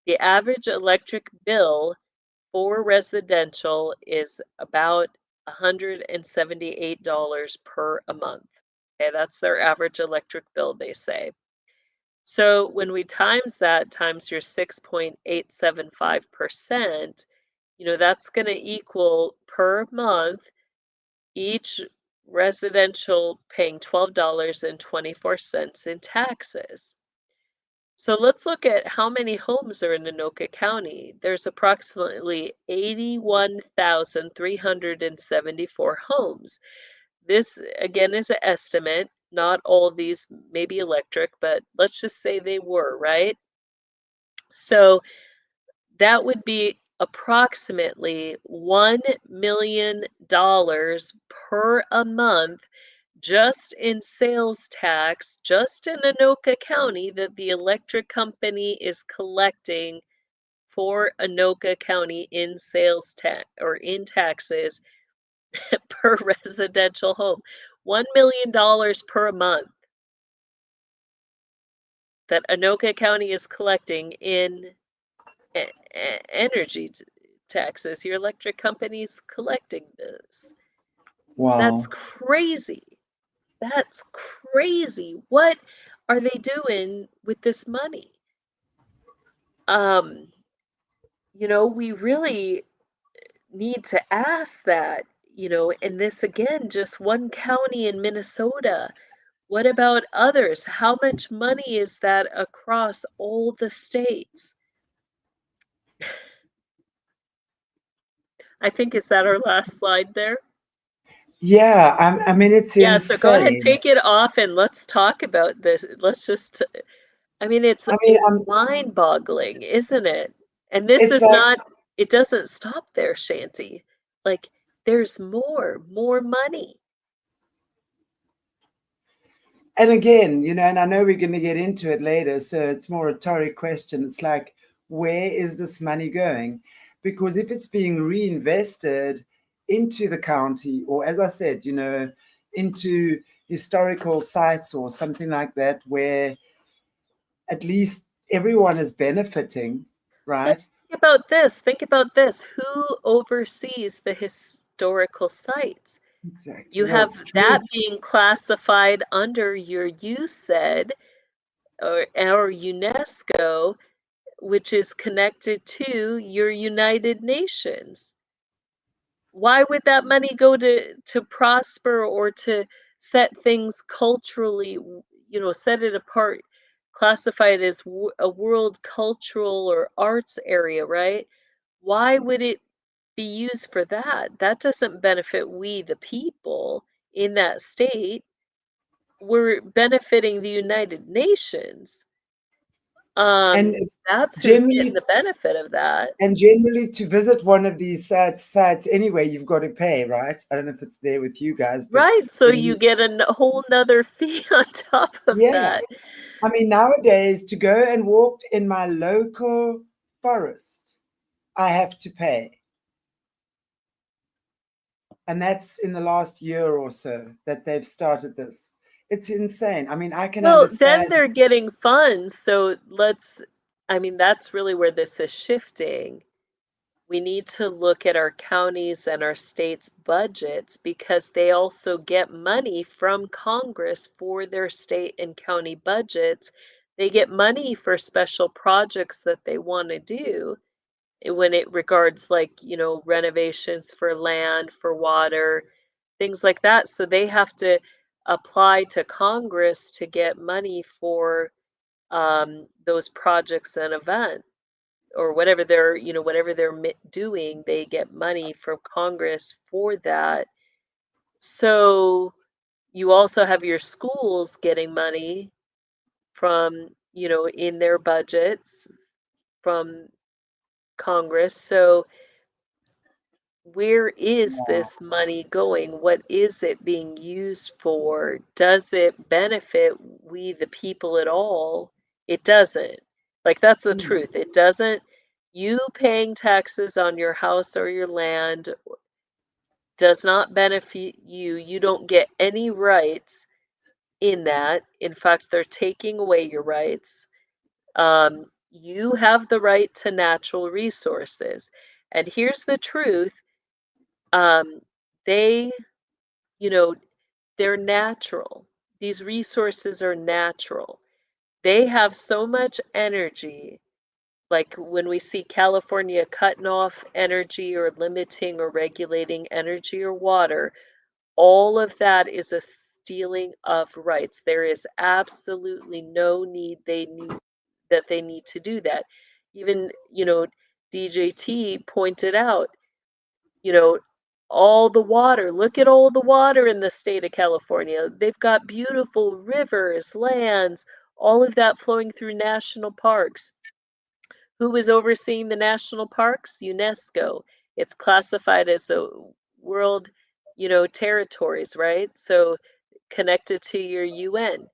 The average electric bill for residential is about $178 per a month. Okay, that's their average electric bill, they say. So when we times that times your 6.875%, you know, that's going to equal per month each residential paying $12.24 in taxes. So let's look at how many homes are in Anoka County. There's approximately 81,374 homes. This, again, is an estimate. Not all of these may be electric, but let's just say they were, right? So that would be approximately $1 million per a month just in sales tax, just in Anoka County, that the electric company is collecting for Anoka County in sales tax or in taxes per residential home. $1 million per month that Anoka County is collecting in energy taxes. Your electric company's collecting this. That's Wow. crazy. That's crazy. What are they doing with this money? Um, you know, we really need to ask that, you know, and this again, just one county in Minnesota. What about others? How much money is that across all the states? I think, is that our last slide there? Yeah, I mean, it's Yeah, so go ahead, insane. take it off and let's talk about this. Let's just, I mean, I mean, it's mind-boggling, isn't it? And this it's is like, not, it doesn't stop there, Shanti. Like, there's more money. and again, you know, and I know we're going to get into it later, so it's more a rhetoric question. It's like, where is this money going? Because if it's being reinvested into the county, or as I said, you know, into historical sites or something like that, where at least everyone is benefiting, And right? think about this. Think about this. Who oversees the historical sites? You Exactly. Well, have it's true. that being classified under your USAID or UNESCO, which is connected to your United Nations. Why would that money go to prosper or to set things culturally, you know, set it apart, classify it as a world cultural or arts area, right? Why would it be used for that? That doesn't benefit we, the people in that state. We're benefiting the United Nations. And That's who's getting generally, the benefit of that. to visit one of these sites anyway, you've got to pay, right? I don't know if it's there with you guys, but Right, so there's you get a whole nother fee on top of yeah. that. I mean, nowadays to go and walk in my local forest, I have to pay. And that's in the last year or so that they've started this. It's insane. I mean, I can Well, then understand. they're getting funds, so I mean, that's really where this is shifting. we need to look at our counties and our states' budgets because they also get money from Congress for their state and county budgets. They get money for special projects that they want to do when it regards renovations for land, for water, things like that. So they have to apply to Congress to get money for those projects and events or whatever they're doing, they get money from Congress for that. So you also have your schools getting money from, in their budgets from Congress. So where is Yeah. this money going? What is it being used for? Does it benefit we the people at all? It doesn't. Like, that's the Mm. truth. It doesn't. You paying taxes on your house or your land does not benefit you. You don't get any rights in that. In fact, they're taking away your rights. You have the right to natural resources. And here's the truth. Um, they, you know, they're natural. These resources are natural. They have so much energy. Like when we see California cutting off energy or limiting or regulating energy or water, all of that is a stealing of rights. There is absolutely no need that they need to do that. Even, DJT pointed out, you know, all the water. Look at all the water in the state of California. They've got beautiful rivers, lands, all of that flowing through national parks. Who is overseeing the national parks? UNESCO. It's classified as a world, territories, right? So connected to your UN.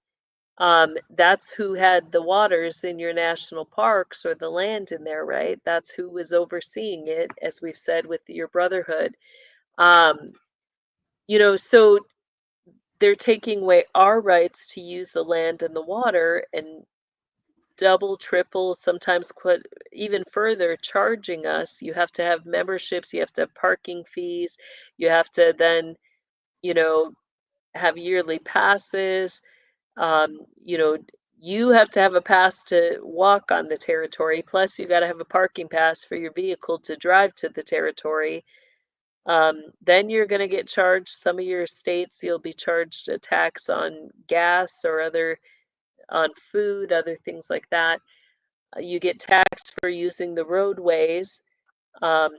That's who had the waters in your national parks or the land in there, right? That's who was overseeing it, as we've said with your brotherhood. Um, so they're taking away our rights to use the land and the water and double, triple, sometimes quite even further charging us. You have to have memberships, you have to have parking fees, you have to then, you know, have yearly passes. Um, you know, you have to have a pass to walk on the territory, plus you got to have a parking pass for your vehicle to drive to the territory. Then you're going to get charged. Some of your states, you'll be charged a tax on gas or on food, other things like that. You get taxed for using the roadways. Um,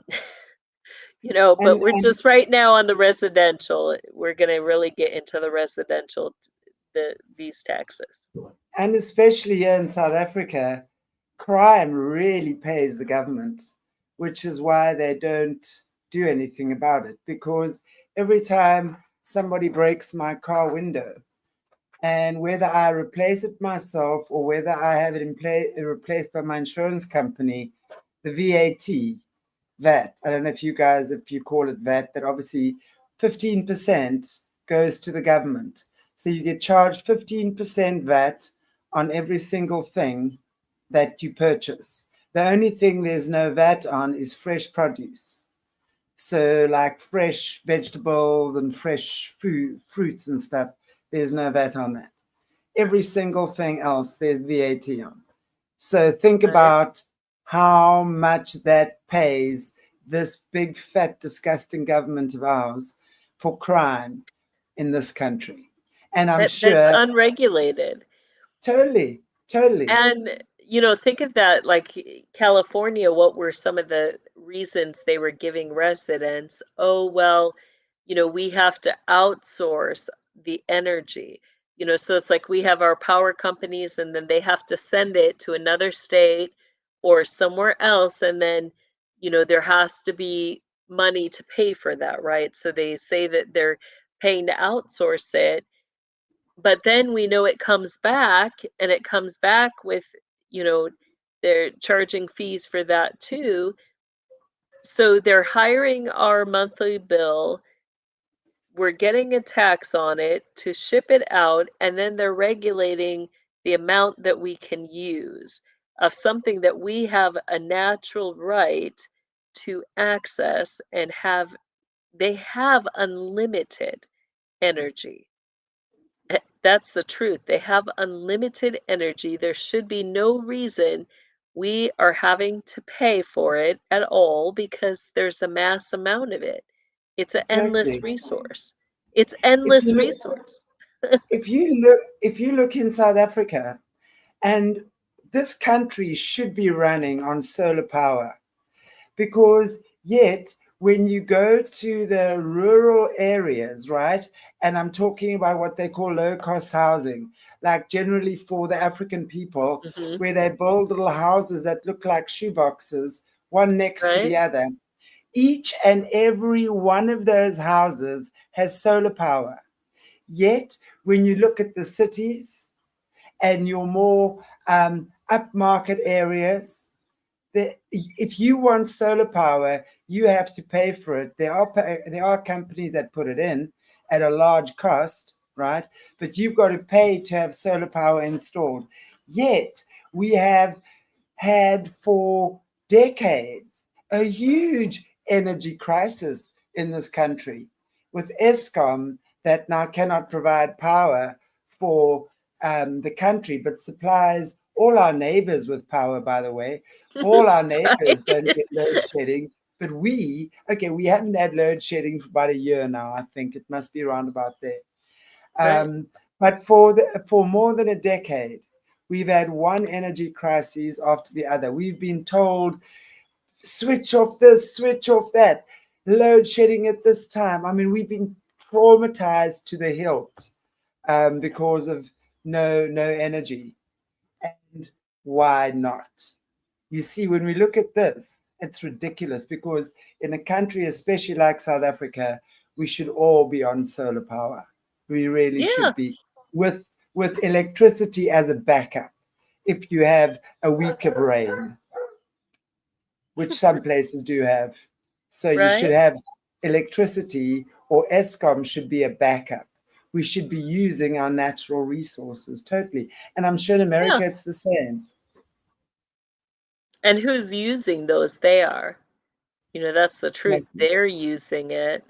but we're And just right now on the residential. We're going to really get into the residential, these taxes. and especially here in South Africa, crime really pays the government, which is why they don't do anything about it. Because every time somebody breaks my car window, and whether I replace it myself or whether I have it replaced by my insurance company, the VAT, I don't know if you call it VAT, that obviously 15% goes to the government. So you get charged 15% VAT on every single thing that you purchase. The only thing there's no VAT on is fresh produce. So like fresh vegetables and fresh fruits and stuff, there's no VAT on that. Every single thing else, there's VAT on. So think Right? about how much that pays this big, fat, disgusting government of ours for crime in this country. And I'm That's sure, unregulated. totally, totally. And, think of that, like California, what were some of the reasons they were giving residents? Oh, well, we have to outsource the energy. So it's like we have our power companies and then they have to send it to another state or somewhere else. And then, there has to be money to pay for that, right? So they say that they're paying to outsource it, but then we know it comes back and it comes back with, you know, they're charging fees for that too. So they're hiring our monthly bill. We're getting a tax on it to ship it out, and then they're regulating the amount that we can use of something that we have a natural right. to access and they have unlimited energy. That's the truth. They have unlimited energy. There should be no reason we are having to pay for it at all because there's a mass amount of it. It's an endless Exactly. resource. It's If endless you look, resource. if you look in South Africa, and this country should be running on solar power, because yet when you go to the rural areas, right, and I'm talking about what they call low cost housing, like generally for the African people, Hmm. where they build little houses that look like shoeboxes, one next to the Right? other. Each and every one of those houses has solar power. Yet, when you look at the cities and your more upmarket areas, if you want solar power, you have to pay for it. There are companies that put it in at a large cost, right? But you've got to pay to have solar power installed. Yet we have had for decades a huge energy crisis in this country with Eskom that now cannot provide power for the country, but supplies all our neighbors with power, by the way. All our neighbors Right? don't get load shedding, but we haven't had load shedding for about a year now, I think. It must be around about there. Right? Um, but for more than a decade, we've had one energy crisis after the other. We've been told, switch off this, switch off that, load shedding at this time. I mean, we've been traumatized to the hilt because of no energy. And why not? You see, when we look at this, it's ridiculous because in a country, especially like South Africa, we should all be on solar power. We really Yeah. should be with with electricity as a backup. If you have a week of rain, which some places do have, so you should Right? have electricity, or Eskom should be a backup. We should be using our natural resources totally, and I'm sure in Yeah. America it's the same. And who's using those? They are. That's the truth. Exactly. They're using it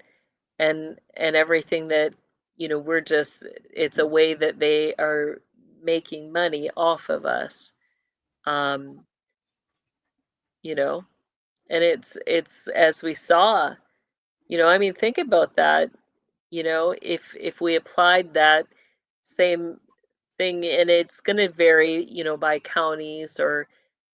and everything that, we're just it's a way that they are making money off of us. Um, you know, and it's as we saw, I mean, think about that, if we applied that same thing, and it's going to vary, by counties or,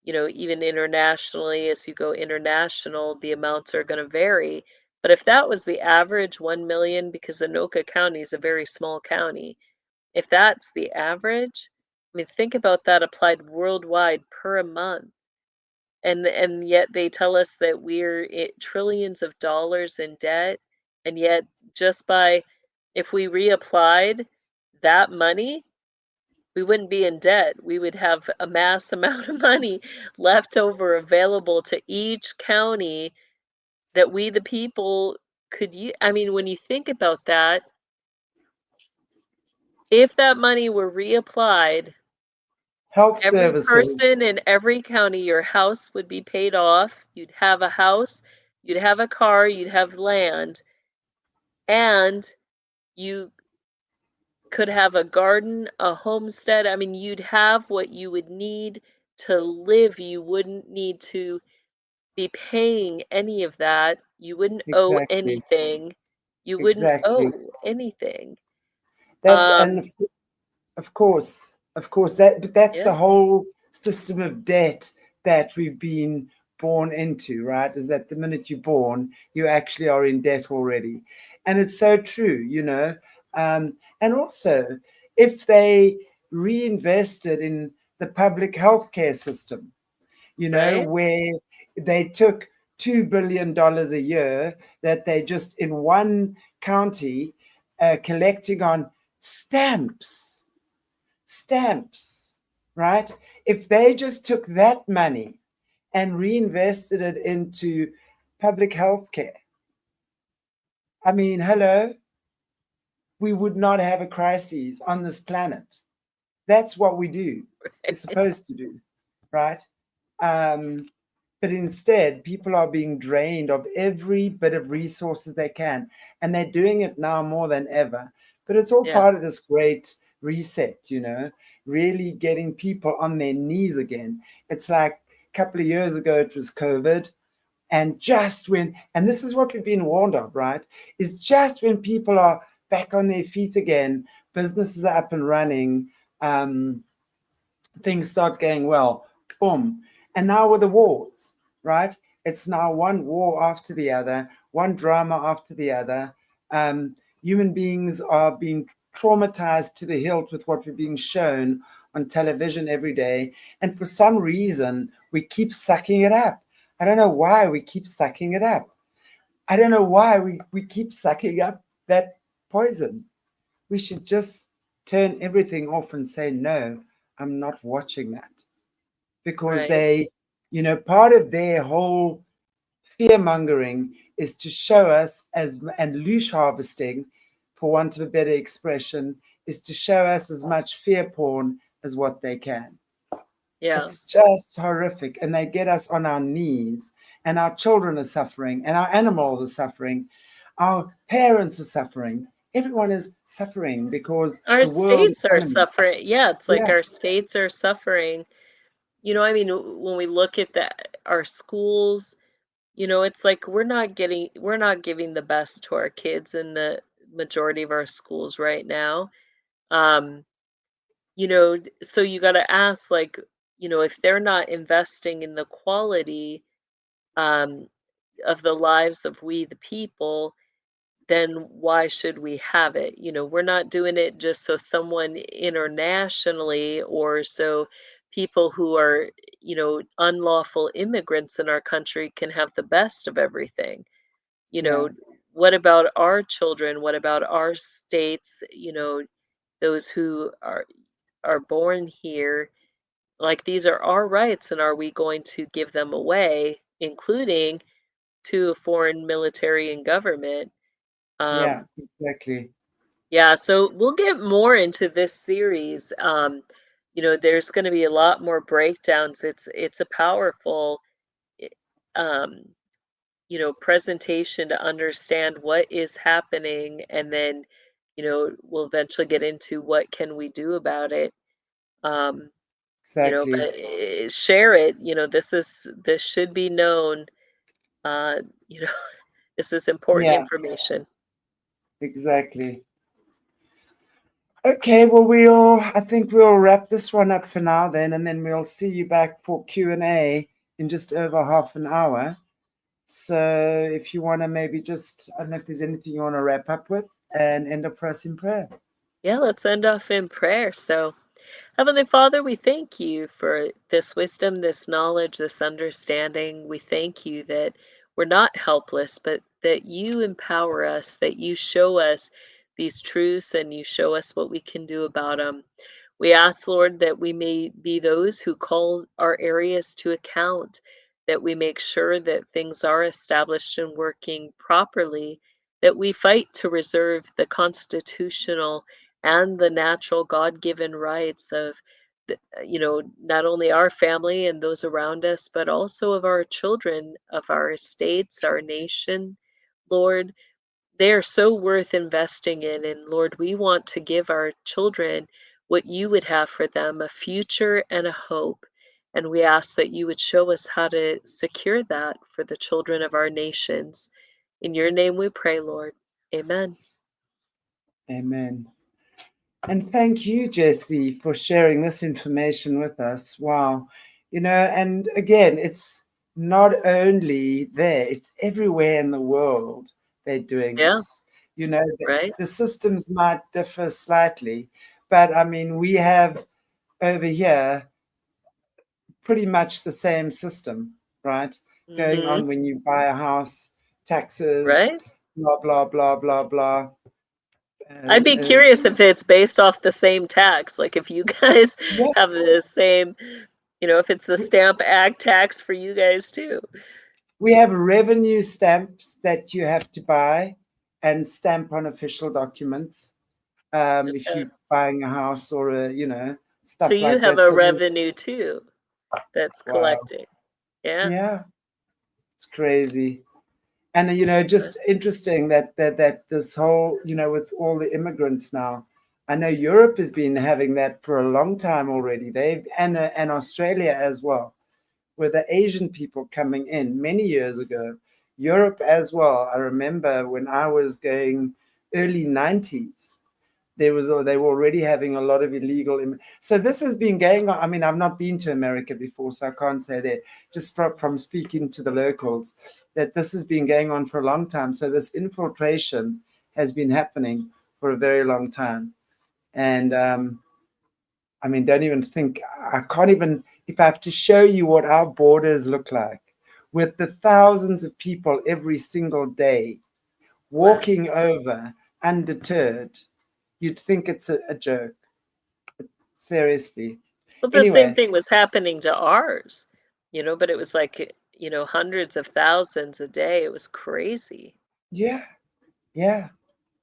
even internationally. As you go international, the amounts are going to vary. But if that was the average 1 million, because Anoka County is a very small county, if that's the average, I mean, think about that applied worldwide per a month. And yet they tell us that we're trillions of dollars in debt, and yet just by if we reapplied that money, we wouldn't be in debt. We would have a mass amount of money left over available to each county that we, the people, could use. I mean, when you think about that, if that money were reapplied, Health every services. person in every county, your house would be paid off. You'd have a house, you'd have a car, you'd have land, and you could have a garden, a homestead. I mean, you'd have what you would need to live. You wouldn't need to be paying any of that. You wouldn't owe Exactly. anything. You wouldn't Exactly. owe anything. That's and Um, of course that's yeah, the whole system of debt that we've been born into, right? Is that the minute you're born, you actually are in debt already, and it's so true, and also if they reinvested in the public healthcare system, right? where they took $2 billion a year that they just in one county collecting on stamps, stamps, right? If they just took that money and reinvested it into public health care, I mean, hello, we would not have a crisis on this planet. That's what we do. We're supposed to do, right? Um, But instead, people are being drained of every bit of resources they can. And they're doing it now more than ever. But it's all Yeah. part of this great reset, really getting people on their knees again. It's like a couple of years ago, it was COVID. And just when, and this is what we've been warned of, right? Is just when people are back on their feet again, businesses are up and running, um, things start going well, boom. And now with the wars, right? It's now one war after the other, one drama after the other. Human beings are being traumatized to the hilt with what we're being shown on television every day. And for some reason, we keep sucking it up. I don't know why we keep sucking it up. I don't know why we keep sucking up that poison. We should just turn everything off and say, no, I'm not watching that. Because Right. they, part of their whole fear mongering is to show us and loose harvesting, for want of a better expression, is to show us as much fear porn as what they can. Yeah. It's just horrific. And they get us on our knees, and our children are suffering, and our animals are suffering, our parents are suffering. Everyone is suffering because Our the world states are economy. suffering. Yeah, it's like our Yes, states are suffering. I mean, when we look at our schools, it's like we're not giving the best to our kids in the majority of our schools right now. Um, so you got to ask, like, if they're not investing in the quality um of the lives of we the people, then why should we have it? We're not doing it just so someone internationally or so people who are, unlawful immigrants in our country can have the best of everything. You yeah, know, what about our children? What about our states? Those who are born here, like these are our rights, and are we going to give them away, including to a foreign military and government? yeah, Um, exactly. Yeah, so we'll get more into this series. There's going to be a lot more breakdowns. It's a powerful, i- um, presentation to understand what is happening, and then, we'll eventually get into what can we do about it. Um, Exactly. but share it. This should be known. Uh, you know, this is important Yeah, information. exactly. Okay, well, I think we'll wrap this one up for now then, and then we'll see you back for Q&A in just over half an hour. So if you want to maybe just, I don't know if there's anything you want to wrap up with and end up for us in prayer. Yeah, let's end off in prayer. So, Heavenly Father, we thank you for this wisdom, this knowledge, this understanding. We thank you that we're not helpless, but that you empower us, that you show us these truths and you show us what we can do about them. We ask, Lord, that we may be those who call our areas to account, that we make sure that things are established and working properly, that we fight to reserve the constitutional and the natural God-given rights of not only our family and those around us, but also of our children, of our estates, our nation. Lord, they are so worth investing in. And Lord, we want to give our children what you would have for them, a future and a hope. And we ask that you would show us how to secure that for the children of our nations. In your name we pray, Lord. Amen. Amen. And thank you, Jessie, for sharing this information with us. Wow. And again, it's not only there, it's everywhere in the world they're doing Yeah, this. The, right? the systems might differ slightly, but I mean, we have over here pretty much the same system, right? Going Mm-hmm. on when you buy a house, taxes, Right? blah, blah, blah, blah, blah. I'd be curious if it's based off the same tax. Like if you guys Yeah, have the same, if it's the Stamp Act tax for you guys too. we have revenue stamps that you have to buy and stamp on official documents. If Okay. you're buying a house or So stuff you like have that. a So revenue too that's wow, collecting. Yeah. Yeah, it's crazy. And just interesting that this whole, with all the immigrants now, I know Europe has been having that for a long time already. And Australia as well, where the Asian people coming in many years ago. Europe as well. I remember when I was going early 90s, they were already having a lot of illegal so this has been going on. I mean, I've not been to America before, so I can't say that. Just from speaking to the locals, that this has been going on for a long time. So this infiltration has been happening for a very long time. And I mean, don't even think, I can't even, if I have to show you what our borders look like, with the thousands of people every single day walking over undeterred, you'd think it's a joke. Seriously. Well, the same Anyway, thing was happening to ours, but it was like, hundreds of thousands a day. It was crazy. yeah, yeah,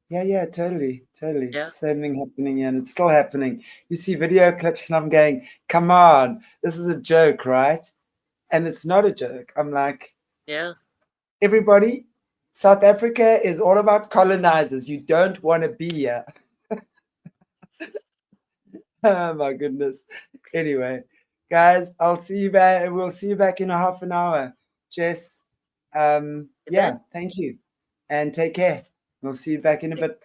yeah, totally, totally. Yeah. Same thing happening, and it's still happening. You see video clips, and I'm going, come on, this is a joke, right? And it's not a joke. I'm like, Yeah. everybody, South Africa is all about colonizers. You don't want to be here. Oh my goodness. Anyway, guys, I'll see you back. We'll see you back in a half an hour. Jess, You bet. thank you. And take care. We'll see you back in a bit.